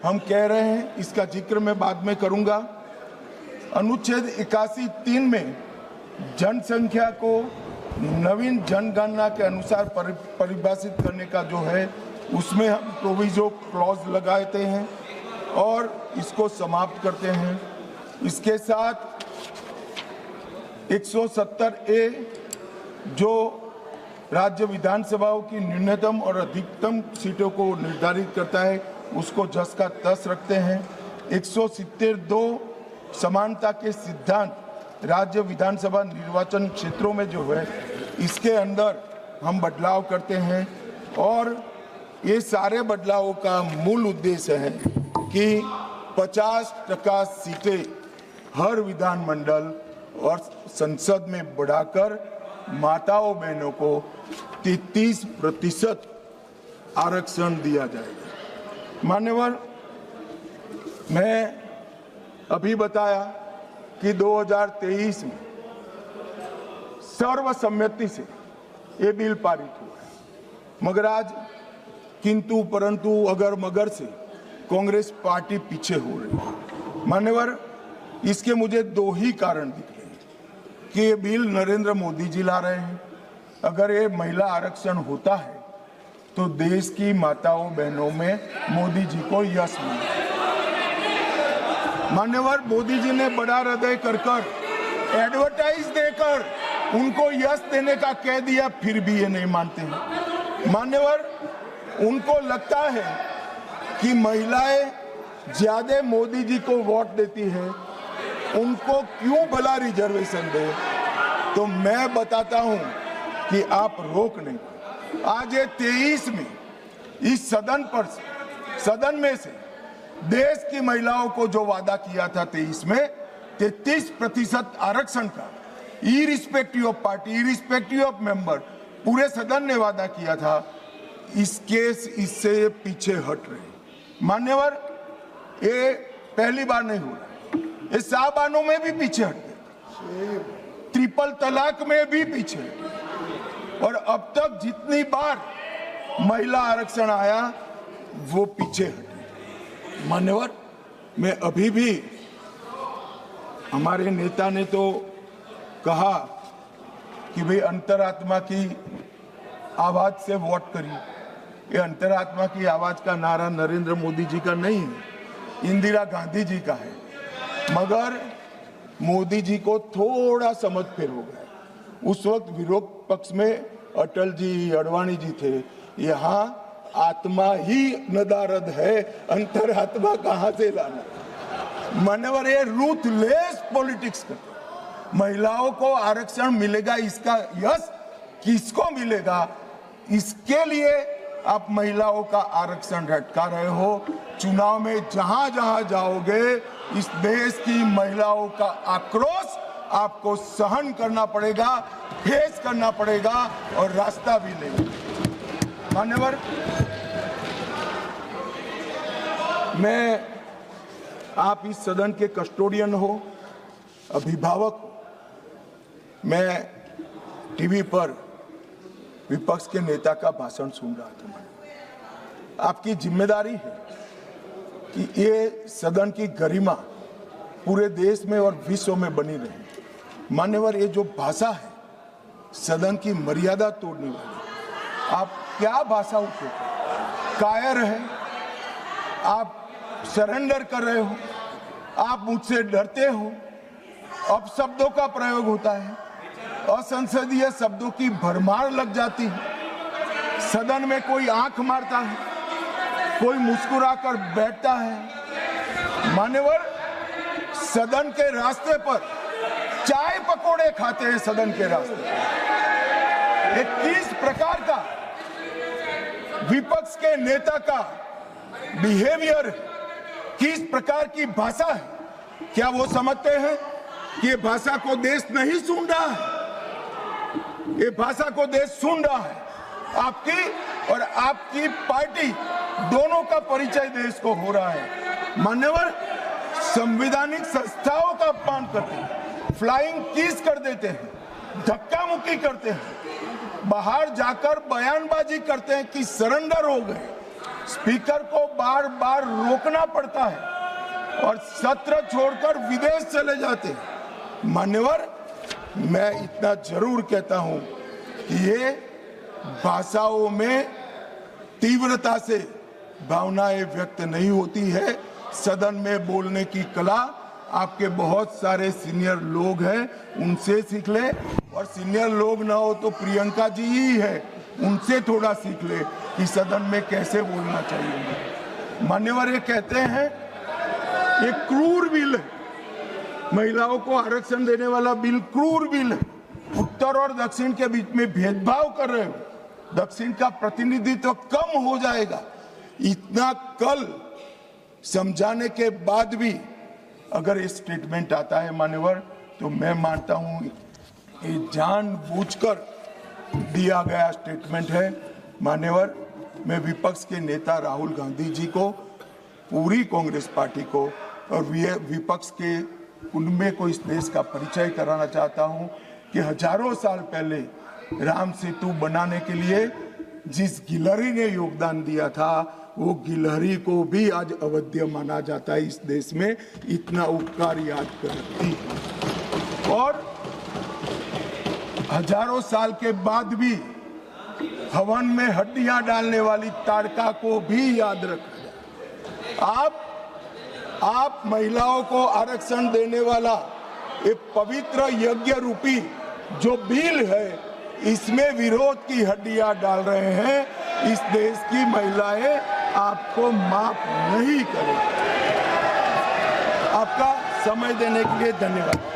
Speaker 2: हम कह रहे हैं, इसका जिक्र मैं बाद में करूंगा। अनुच्छेद 81(3) में जनसंख्या को नवीन जनगणना के अनुसार परिभाषित करने का जो है उसमें हम प्रोविजो क्लॉज लगाते हैं और इसको समाप्त करते हैं। इसके साथ 170A जो राज्य विधानसभाओं की न्यूनतम और अधिकतम सीटों को निर्धारित करता है उसको जस का तस रखते हैं। 170(2) समानता के सिद्धांत राज्य विधानसभा निर्वाचन क्षेत्रों में जो है इसके अंदर हम बदलाव करते हैं और ये सारे बदलावों का मूल उद्देश्य है कि 50% सीटें हर विधानमंडल और संसद में बढ़ाकर माताओं बहनों को 33% आरक्षण दिया जाएगा। मान्यवर मैं अभी बताया कि 2023 में सर्वसम्मति से ये बिल पारित हुआ है, मगर आज किंतु परंतु अगर मगर से कांग्रेस पार्टी पीछे हो रही है। मान्यवर इसके मुझे 2 ही कारण दिख रहे हैं कि ये बिल नरेंद्र मोदी जी ला रहे हैं। अगर ये महिला आरक्षण होता है तो देश की माताओं बहनों में मोदी जी को यश मिलेगा। मान्यवर मोदी जी ने बड़ा हृदय कर एडवर्टाइज देकर उनको यश देने का कह दिया, फिर भी ये नहीं मानते हैं। मान्यवर, उनको लगता है कि महिलाएं ज्यादा मोदी जी को वोट देती है, उनको क्यों भला रिजर्वेशन दे। तो मैं बताता हूं कि आप रोक नहीं। आज ये 23 में इस सदन में से देश की महिलाओं को जो वादा किया था 23 में 33% आरक्षण का, irrespective of party, irrespective of member, पूरे सदन ने वादा किया था, इससे पीछे हट रहे। मान्यवर, ये पहली बार नहीं हो रहा, ये साहबानों में भी पीछे हट गए, ट्रिपल तलाक में भी पीछे हटे, और अब तक जितनी बार महिला आरक्षण आया वो पीछे हटे। मान्यवर, मैं अभी भी, हमारे नेता ने तो कहा कि भाई अंतरात्मा की आवाज से वोट करिए। ये अंतरात्मा की आवाज का नारा नरेंद्र मोदी जी का नहीं है, इंदिरा गांधी जी का है। मगर मोदी जी को थोड़ा समझ फेर हो गया। उस वक्त विरोध पक्ष में अटल जी, अडवाणी जी थे। यहाँ आत्मा ही नदारद है, अंतरात्मा कहां से लाना। मान्यवर, ये रूथलेस पॉलिटिक्स करते। महिलाओं को आरक्षण मिलेगा, इसका यश किसको मिलेगा, इसके लिए आप महिलाओं का आरक्षण लटका रहे हो। चुनाव में जहां जहां जाओगे, इस देश की महिलाओं का आक्रोश आपको सहन करना पड़ेगा, फेस करना पड़ेगा और रास्ता भी लेगा। मान्यवर, मैं, आप इस सदन के कस्टोडियन हो, अभिभावक हो। मैं टीवी पर विपक्ष के नेता का भाषण सुन रहा था। आपकी जिम्मेदारी है कि ये सदन की गरिमा पूरे देश में और विश्व में बनी रहे। मान्यवर, ये जो भाषा है सदन की मर्यादा तोड़ने वाली, आप क्या भाषा उपयोग, कायर है, आप सरेंडर कर रहे हो, आप मुझसे डरते हो, अपशब्दों का प्रयोग होता है, असंसदीय शब्दों की भरमार लग जाती है। सदन में कोई आंख मारता है, कोई मुस्कुराकर बैठता है। मान्यवर, सदन के रास्ते पर चाय पकोड़े खाते हैं। सदन के रास्ते पर किस प्रकार का विपक्ष के नेता का बिहेवियर, किस प्रकार की भाषा है, क्या वो समझते हैं कि ये भाषा को देश नहीं सुन रहा है? ये भाषा को देश सुन रहा है। आपकी और आपकी पार्टी दोनों का परिचय देश को हो रहा है। मान्यवर, संवैधानिक संस्थाओं का अपमान करते हैं, फ्लाइंग किस कर देते हैं, धक्का मुक्की करते हैं, बाहर जाकर बयानबाजी करते हैं कि सरेंडर हो गए। स्पीकर को बार बार रोकना पड़ता है और सत्र छोड़कर विदेश चले जाते हैं। मान्यवर, मैं इतना जरूर कहता हूं कि ये भाषाओं में तीव्रता से भावनाएं व्यक्त नहीं होती है। सदन में बोलने की कला आपके बहुत सारे सीनियर लोग हैं, उनसे सीख ले, और सीनियर लोग ना हो तो प्रियंका जी ही है, उनसे थोड़ा सीख ले कि सदन में कैसे बोलना चाहिए। मान्यवर, ये कहते हैं ये क्रूर बिल है, महिलाओं को आरक्षण देने वाला बिल क्रूर बिल है। उत्तर और दक्षिण के बीच में भेदभाव कर रहे हो, दक्षिण का प्रतिनिधित्व कम हो जाएगा। इतना कल समझाने के बाद भी अगर ये स्टेटमेंट आता है मान्यवर, तो मैं मानता हूं ये जानबूझकर दिया गया स्टेटमेंट है। मान्यवर, मैं विपक्ष के नेता राहुल गांधी जी को, पूरी कांग्रेस पार्टी को और विपक्ष के उनमें को इस देश का परिचय कराना चाहता हूं कि हजारों साल पहले राम सेतु बनाने के लिए जिस गिलहरी ने योगदान दिया था, वो गिलहरी को भी आज अवध्य माना जाता है इस देश में। इतना उपकार याद करती है। और हजारों साल के बाद भी हवन में हड्डियां डालने वाली ताड़का को भी याद रखा जाए। आप महिलाओं को आरक्षण देने वाला ये पवित्र यज्ञ रूपी जो बिल है इसमें विरोध की हड्डियां डाल रहे हैं। इस देश की महिलाएं आपको माफ नहीं करेंगी। आपका समय देने के लिए धन्यवाद।